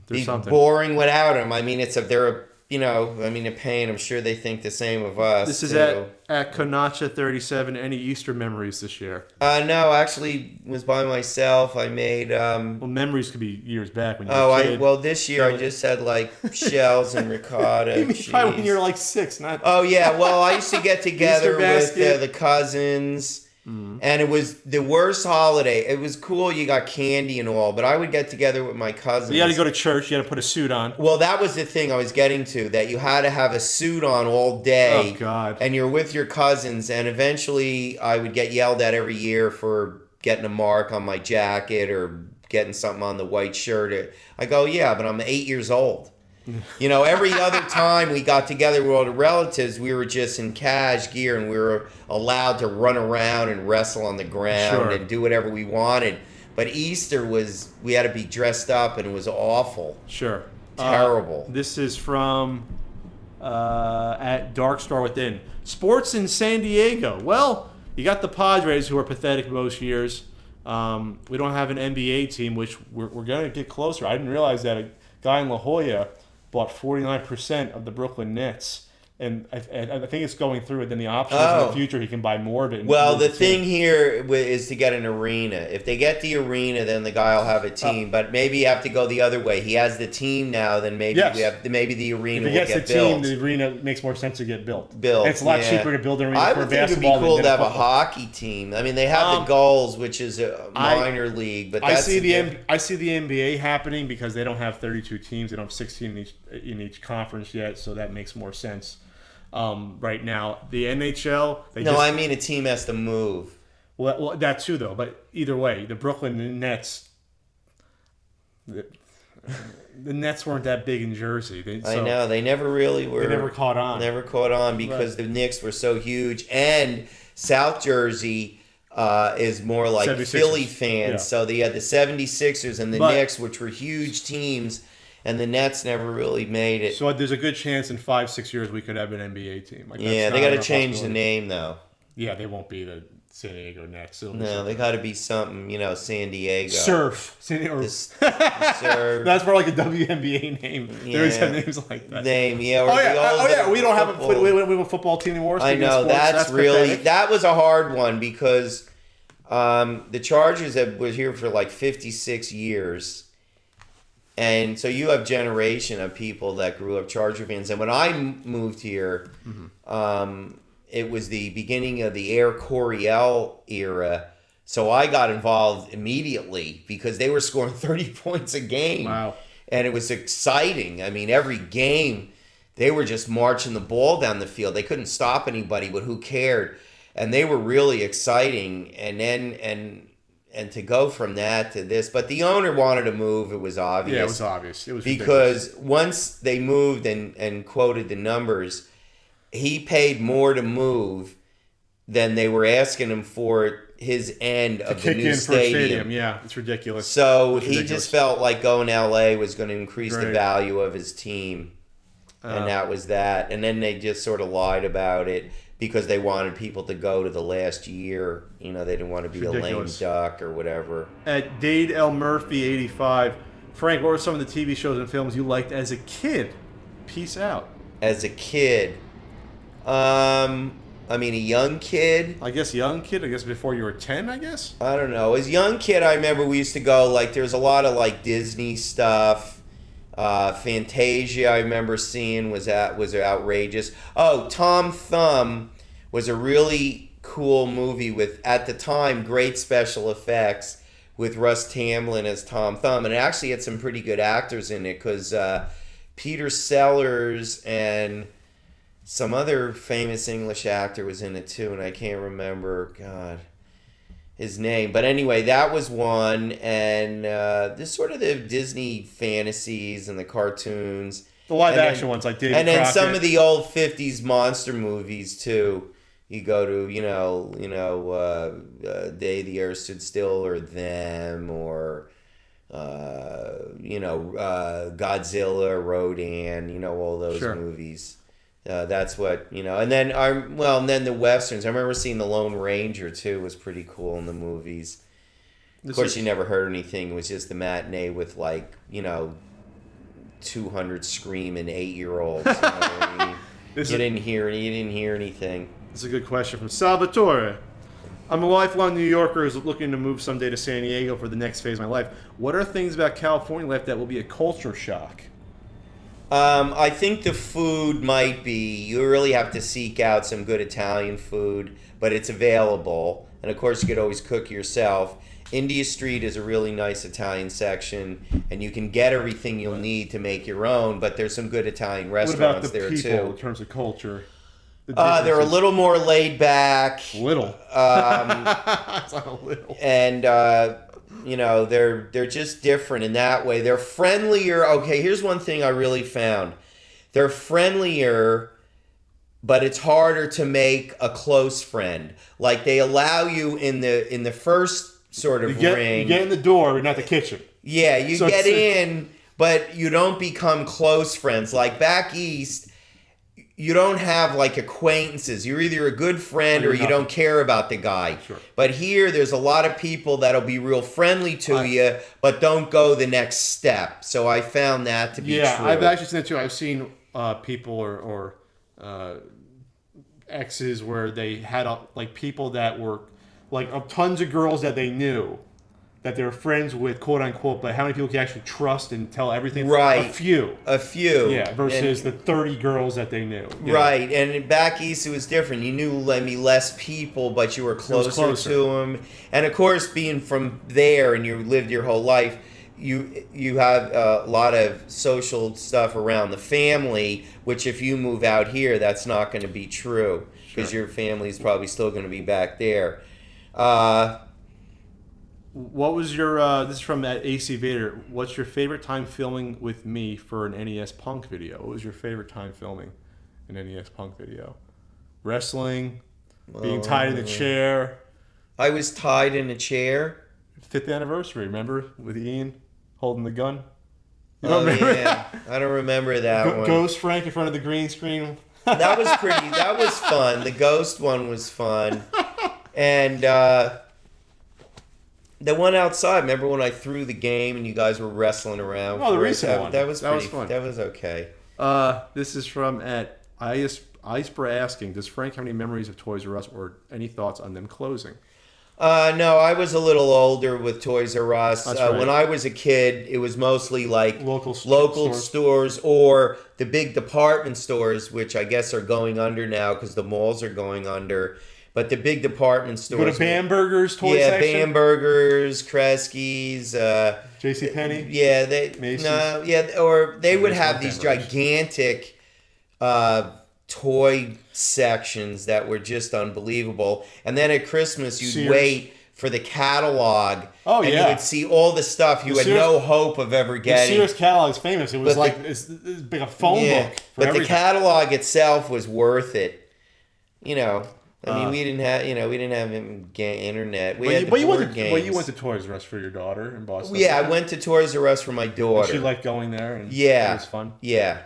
boring without him. I mean, they're a pain. I'm sure they think the same of us. This is at Konacha 37. Any Easter memories this year? No, actually was by myself. I made. Well, memories could be years back when you were a kid. This year I just had shells and ricotta. You mean probably when you were 6, not. Oh yeah, well I used to get together with the cousins. And it was the worst holiday. It was cool, you got candy and all, but I would get together with my cousins. You had to go to church, you had to put a suit on. Well, that was the thing I was getting to, that you had to have a suit on all day. Oh, God. And you're with your cousins, and eventually I would get yelled at every year for getting a mark on my jacket or getting something on the white shirt. I go, yeah, but I'm 8 years old. Every other time we got together with all the relatives, we were just in cash gear and we were allowed to run around and wrestle on the ground and do whatever we wanted. But Easter we had to be dressed up and it was awful. Sure. Terrible. This is from at Dark Star Within. Sports in San Diego. Well, you got the Padres, who are pathetic most years. We don't have an NBA team, which we're going to get closer. I didn't realize that a guy in La Jolla bought 49% of the Brooklyn Nets. And I think it's going through it. Then the option is in the future he can buy more of it. Well, the thing here is to get an arena. If they get the arena, then the guy will have a team. But maybe you have to go the other way. He has the team now. Then maybe maybe the arena will get built. If he gets the team, the arena makes more sense to get built. And it's a lot cheaper to build an arena for basketball. I would think it would be cool to have a hockey team. I mean, they have the goals, which is a minor league, but that's I see the NBA happening because they don't have 32 teams. They don't have 16 in each conference yet, so that makes more sense. Right now, the NHL. I mean a team has to move. Well, that too, though. But either way, the Brooklyn Nets. The Nets weren't that big in Jersey. I know they never really were. They never caught on. Never caught on because the Knicks were so huge, and South Jersey is more like 76ers. Philly fans. Yeah. So they had the 76ers and the Knicks, which were huge teams. And the Nets never really made it. So there's a good chance in 5-6 years we could have an NBA team. They got to change the name though. Yeah, they won't be the San Diego Nets. They got to be something, San Diego. Surf. Surf. That's more like a WNBA name. Yeah. They always have names like that. We don't have a football team anymore. I know that's really pathetic. That was a hard one because the Chargers was here for 56 years. And so you have generation of people that grew up Charger fans. And when I moved here, it was the beginning of the Air Coryell era. So I got involved immediately because they were scoring 30 points a game. Wow. And it was exciting. I mean, every game, they were just marching the ball down the field. They couldn't stop anybody, but who cared? and they were really exciting. And then and to go from that to this, but the owner wanted to move. It was obvious. Yeah, it was obvious. It was because ridiculous. Once they moved and quoted the numbers, he paid more to move than they were asking him for his end of the new stadium. Yeah, it's ridiculous. So he just felt like going to LA was going to increase the value of his team. And that was that. And then they just sort of lied about it because they wanted people to go to the last year. You know, they didn't want to be a lame duck or whatever. At Dade L. Murphy 85, Frank, what were some of the TV shows and films you liked as a kid? Peace out. As a kid, I mean, a young kid. I guess young kid. I guess before you were 10. I guess. I don't know. As a young kid, I remember we used to go like there's a lot of like Disney stuff. Fantasia, I remember seeing was outrageous. Oh, Tom Thumb was a really cool movie with, at the time, great special effects with Russ Tamblyn as Tom Thumb, and it actually had some pretty good actors in it because Peter Sellers and some other famous English actor was in it too, and I can't remember his name. But anyway, that was one, and this sort of the Disney fantasies and the cartoons. The live action ones like David And then Crockett. some of the old 50s monster movies too. You go to, Day the Earth Stood Still or Them or, Godzilla, Rodan, all those movies. That's what, and then and then the Westerns. I remember seeing The Lone Ranger too, was pretty cool in the movies. Of course, you never heard anything. It was just the matinee with 200 screaming 8-year-olds. You didn't hear anything. This is a good question from Salvatore. I'm a lifelong New Yorker who's looking to move someday to San Diego for the next phase of my life. What are things about California life that will be a culture shock? I think the food might be, you really have to seek out some good Italian food, but it's available. And of course, you could always cook yourself. India Street is a really nice Italian section, and you can get everything you'll need to make your own, but there's some good Italian restaurants there too. What about the people in terms of culture? They're a little more laid back. Little. It's not a little. And, they're just different in that way. They're friendlier. Okay, here's one thing I really found. They're friendlier, but it's harder to make a close friend. Like, they allow you in the first sort of ring. You get in the door, but not the kitchen. Yeah, you get in, but you don't become close friends. Like, back east, you don't have acquaintances. You're either a good friend or you don't care about the guy. Sure. But here, there's a lot of people that'll be real friendly to you, but don't go the next step. So I found that to be true. Yeah, I've actually seen that too. I've seen people or exes where they had people that were tons of girls that they knew that they were friends with, quote unquote, but how many people can you actually trust and tell everything? Right. A few. Yeah, versus the 30 girls that they knew. Right, and back east it was different. You knew less people, but you were closer to them. And of course, being from there and you lived your whole life, you have a lot of social stuff around the family, which if you move out here, that's not going to be true because your family's probably still going to be back there. What was your, this is from that AC Vader, what's your favorite time filming with me for an NES Punk video? What was your favorite time filming an NES Punk video? Wrestling, being tied in the chair. I was tied in a chair. 5th anniversary, remember? With Ian holding the gun. You don't remember that? I don't remember that one. Ghost Frank in front of the green screen. That was fun. The Ghost one was fun. And, the one outside, remember when I threw the game and you guys were wrestling around? Oh, the recent one. That was fun. That was okay. This is from at Icebra asking, does Frank have any memories of Toys R Us or any thoughts on them closing? No, I was a little older with Toys R Us. That's right. When I was a kid, it was mostly local stores or the big department stores, which I guess are going under now because the malls are going under. But the big department stores. Go to Bamberger's toy section? Yeah, Bamberger's, Kresge's. JCPenney? Yeah, or they would have these gigantic toy sections that were just unbelievable. And then at Christmas, you'd Sears. wait for the catalog. Oh, and yeah. you would see all the stuff you had no hope of ever The getting. Sears catalog is famous. It was it's like a phone book for but everything. the catalog itself was worth it. You know, I mean, we didn't have internet. We had you board games. Well, you went to Toys R Us for your daughter in Boston. Yeah, I went to Toys R Us for my daughter. She liked going there. And Yeah, it was fun. Yeah.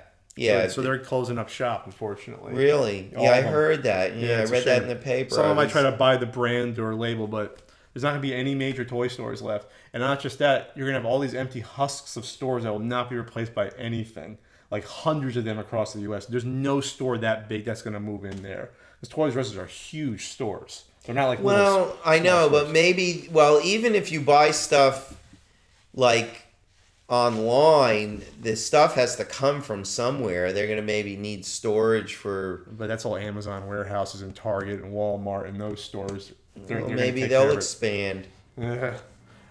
So they're closing up shop, unfortunately. Really? All Yeah, I of them. heard that. Yeah, I read that in the paper. Some of them might try to buy the brand or label, but there's not going to be any major toy stores left. And not just that, you're going to have all these empty husks of stores that will not be replaced by anything. Like hundreds of them across the U.S. There's no store that big that's going to move in there. Because Toys R Us are huge stores. They're not like Well, I know, but maybe, even if you buy stuff like online, the stuff has to come from somewhere. They're going to maybe need storage for... But that's all Amazon warehouses and Target and Walmart and those stores. Maybe they'll expand. Yeah.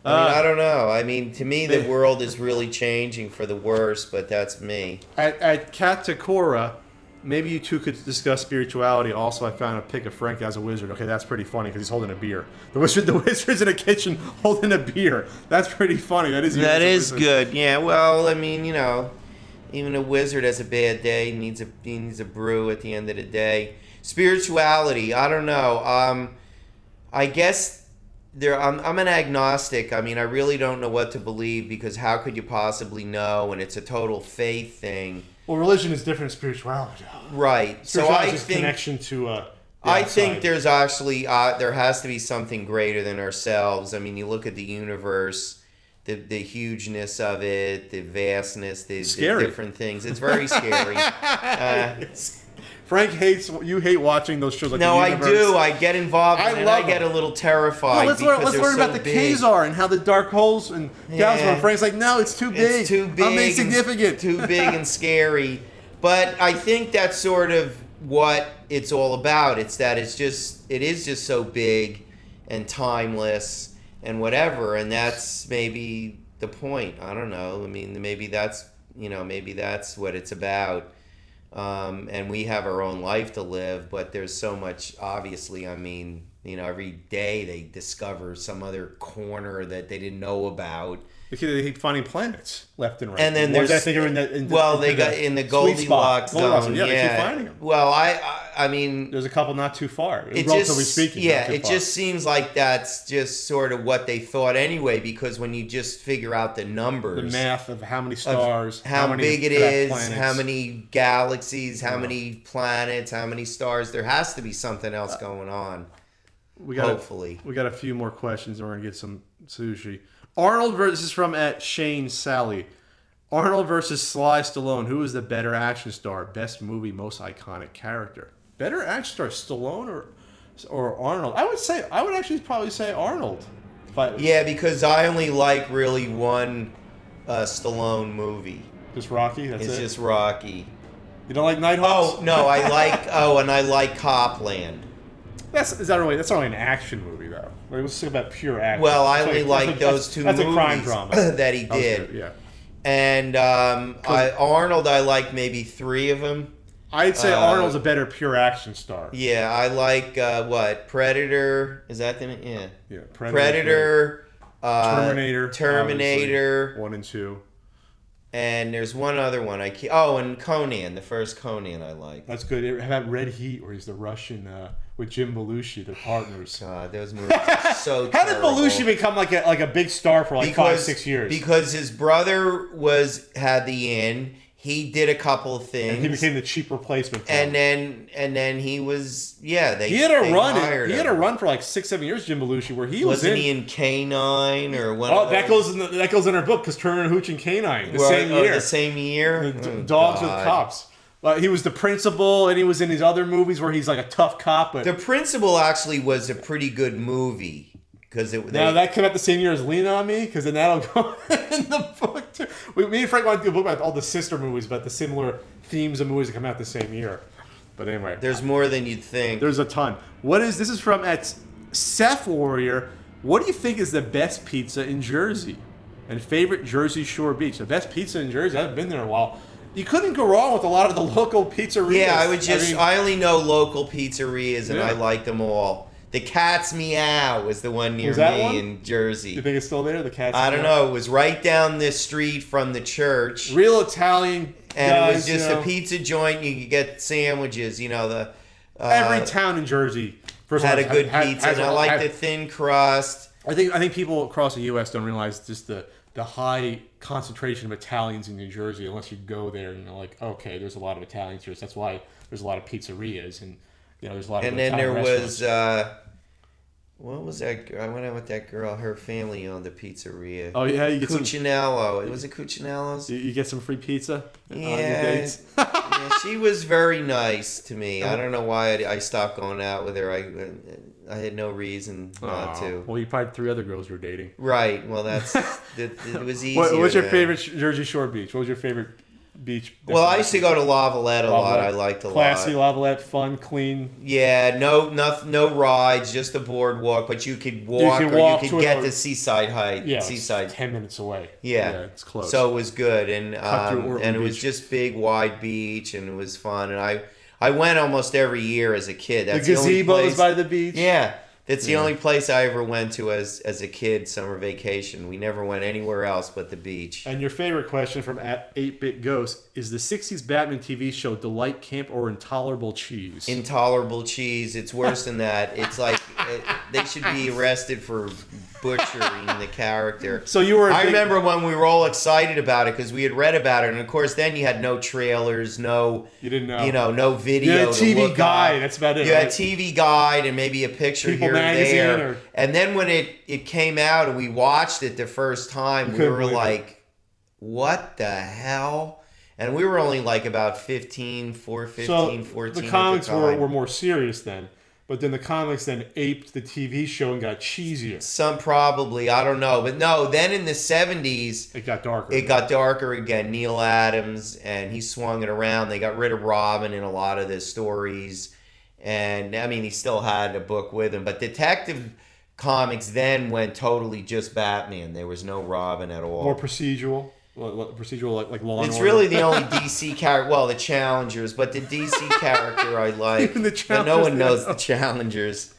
I don't know. I mean, to me, the world is really changing for the worse, but that's me. At Katakora, maybe you two could discuss spirituality. Also, I found a pic of Frank as a wizard. Okay, that's pretty funny because he's holding a beer. The wizard's in a kitchen holding a beer. That's pretty funny. That is good. Yeah. Well, I mean, even a wizard has a bad day. He needs a brew at the end of the day. Spirituality. I don't know. I guess I'm an agnostic. I mean, I really don't know what to believe because how could you possibly know? And it's a total faith thing. Well, religion is different than spirituality. Right. So I think connection to. I think there's actually there has to be something greater than ourselves. I mean, you look at the universe, the hugeness of it, the vastness, the different things. It's very scary. Frank you hate watching those shows like No, the I universe. do. I get involved and I get a little terrified. Let's learn about the Khazar and how the dark holes and Galaxy. Frank's like, no, it's too big. It's too big. I'm insignificant. Too big and scary. But I think that's sort of what it's all about. It's that it is just so big and timeless and whatever, and that's maybe the point. I don't know. I mean, maybe that's what it's about. And we have our own life to live, but there's so much, obviously. I mean, every day they discover some other corner that they didn't know about. Because they keep finding planets left and right. And then there's... they got in the Goldilocks zone. Yeah, they keep finding them. Well, I mean... There's a couple not too far, relatively speaking. Yeah, it just seems like that's just sort of what they thought anyway, because when you just figure out the numbers... The math of how many stars... How big it is, how many galaxies, how many planets, how many stars. There has to be something else going on. Hopefully. We got a few more questions, and we're going to get some sushi. Arnold versus from at Shane Sally. Arnold versus Sly Stallone. Who is the better action star? Best movie, most iconic character. Better action star, Stallone or Arnold? I would actually probably say Arnold. Yeah, because I only like really one Stallone movie. Just Rocky. It's just Rocky. You don't like Nighthawks? Oh no, and I like Copland. That's not really an action movie though. Let's talk about pure action. Well, I only like those two movies. That's a crime drama that he did. Yeah. And Arnold, I like maybe 3 of them. I'd say Arnold's a better pure action star. Yeah, I like Predator. Is that the name? Yeah. Yeah. Predator. Terminator. 1 and 2. And there's one other one and Conan, the first Conan I like. That's good. How about Red Heat, where he's the Russian with Jim Belushi, they're partners. God, those movies are so How terrible. did Belushi become like a big star for 5-6 years? Because his brother had the in. He did a couple of things. And he became the cheap replacement for him. And then he was he had a run for like 6-7 years, Jim Belushi, where wasn't he in K-9 or what? Oh, that goes in our book because Turner and Hooch and K-9 the same year. Dogs with Cops. He was the principal, and he was in his other movies where he's like a tough cop. But The Principal actually was a pretty good movie. That came out the same year as Lean On Me, because then that'll go in the book too. Me and Frank wanted to do a book about all the sister movies, about the similar themes of movies that come out the same year. But anyway, there's more than you'd think. There's a ton. This is from at Seth Warrior. What do you think is the best pizza in Jersey? And favorite Jersey Shore beach? The best pizza in Jersey? I haven't been there in a while. you couldn't go wrong with a lot of the local pizzerias. Yeah, I only know local pizzerias, and I like them all. The Cat's Meow was the one near me in Jersey. You think it's still there, the Cat's Meow? I don't know. It was right down this street from the church. Real Italian and guys, it was just a pizza joint. You could get sandwiches, every town in Jersey had a good pizza, and I like the thin crust. I think people across the U.S. don't realize just the high concentration of Italians in New Jersey unless you go there and you're like, okay, there's a lot of Italians here. So that's why there's a lot of pizzerias and there's a lot of Italian restaurants. Was what was that? I went out with that girl. Her family owned the pizzeria. Oh yeah, you get Cucinello. It was a Cucinello's. You get some free pizza. Yeah, on your dates. Yeah, she was very nice to me. I don't know why I stopped going out with her. I had no reason not to. Well, you probably 3 other girls you were dating. Right. Well, it was easier. What's your favorite Jersey Shore beach? What was your favorite beach? Well, I used to go to Lavalette a lot. I liked a lot. Classy Lavalette, fun, clean. Yeah, no rides, just a boardwalk. But you could walk, or you could get to Seaside Heights. Yeah, Seaside, 10 minutes away. Yeah, it's close. So it was good, and it was just big, wide beach, and it was fun. And I went almost every year as a kid. That's the gazebos by the beach. Yeah. That's the only place I ever went to as a kid, summer vacation. We never went anywhere else but the beach. And your favorite question from 8-Bit Ghost is the 60s Batman TV show Delight Camp or Intolerable Cheese? Intolerable Cheese. It's worse than that. It's like they should be arrested for butchering the character. So you were. I remember when we were all excited about it because we had read about it, and of course then you had no trailers, you didn't know, no video. You had a TV guide. That's about it. You had a TV guide and maybe a picture here and there. And then when it came out and we watched it the first time, we were like, "What the hell?" And we were only like about 14. The comics were more serious then. But then the comics then aped the TV show and got cheesier. Some probably, I don't know. But no, then in the 70s... It got darker. It got darker again. Neil Adams, and he swung it around. They got rid of Robin in a lot of the stories. And, I mean, he still had a book with him. But Detective Comics then went totally just Batman. There was no Robin at all. More procedural. Procedural like Law and It's Order. really the only DC character. Well, the Challengers, but the DC character I like. Even the Challengers. But no one knows the Challengers.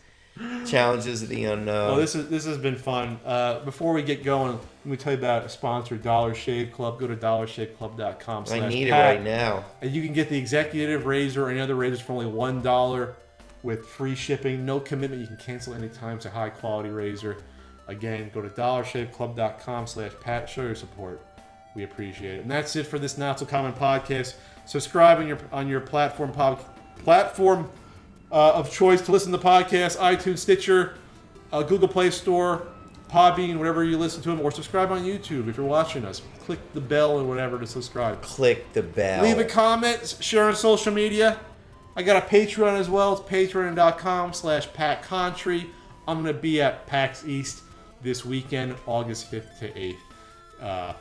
Challenges of the unknown. Well, this has been fun. Before we get going, let me tell you about a sponsor, Dollar Shave Club. Go to dollarshaveclub.com. I need it right now. And you can get the executive razor or any other razors for only $1 with free shipping. No commitment. You can cancel anytime. It's a high quality razor. Again, go to dollarshaveclub.com/Pat. Show your support. We appreciate it. And that's it for this Not So Common podcast. Subscribe on your platform of choice to listen to podcasts, iTunes, Stitcher, Google Play Store, Podbean, whatever you listen to them, or subscribe on YouTube if you're watching us. Click the bell or whatever to subscribe. Click the bell. Leave a comment, share on social media. I got a Patreon as well. It's patreon.com/PatContry. I'm going to be at PAX East this weekend, August 5th to 8th.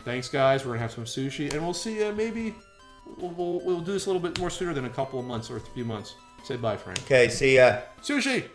Thanks, guys. We're going to have some sushi, and we'll see you. Maybe we'll do this a little bit more sooner than a couple of months or a few months. Say bye, Frank. Okay, see ya. Sushi!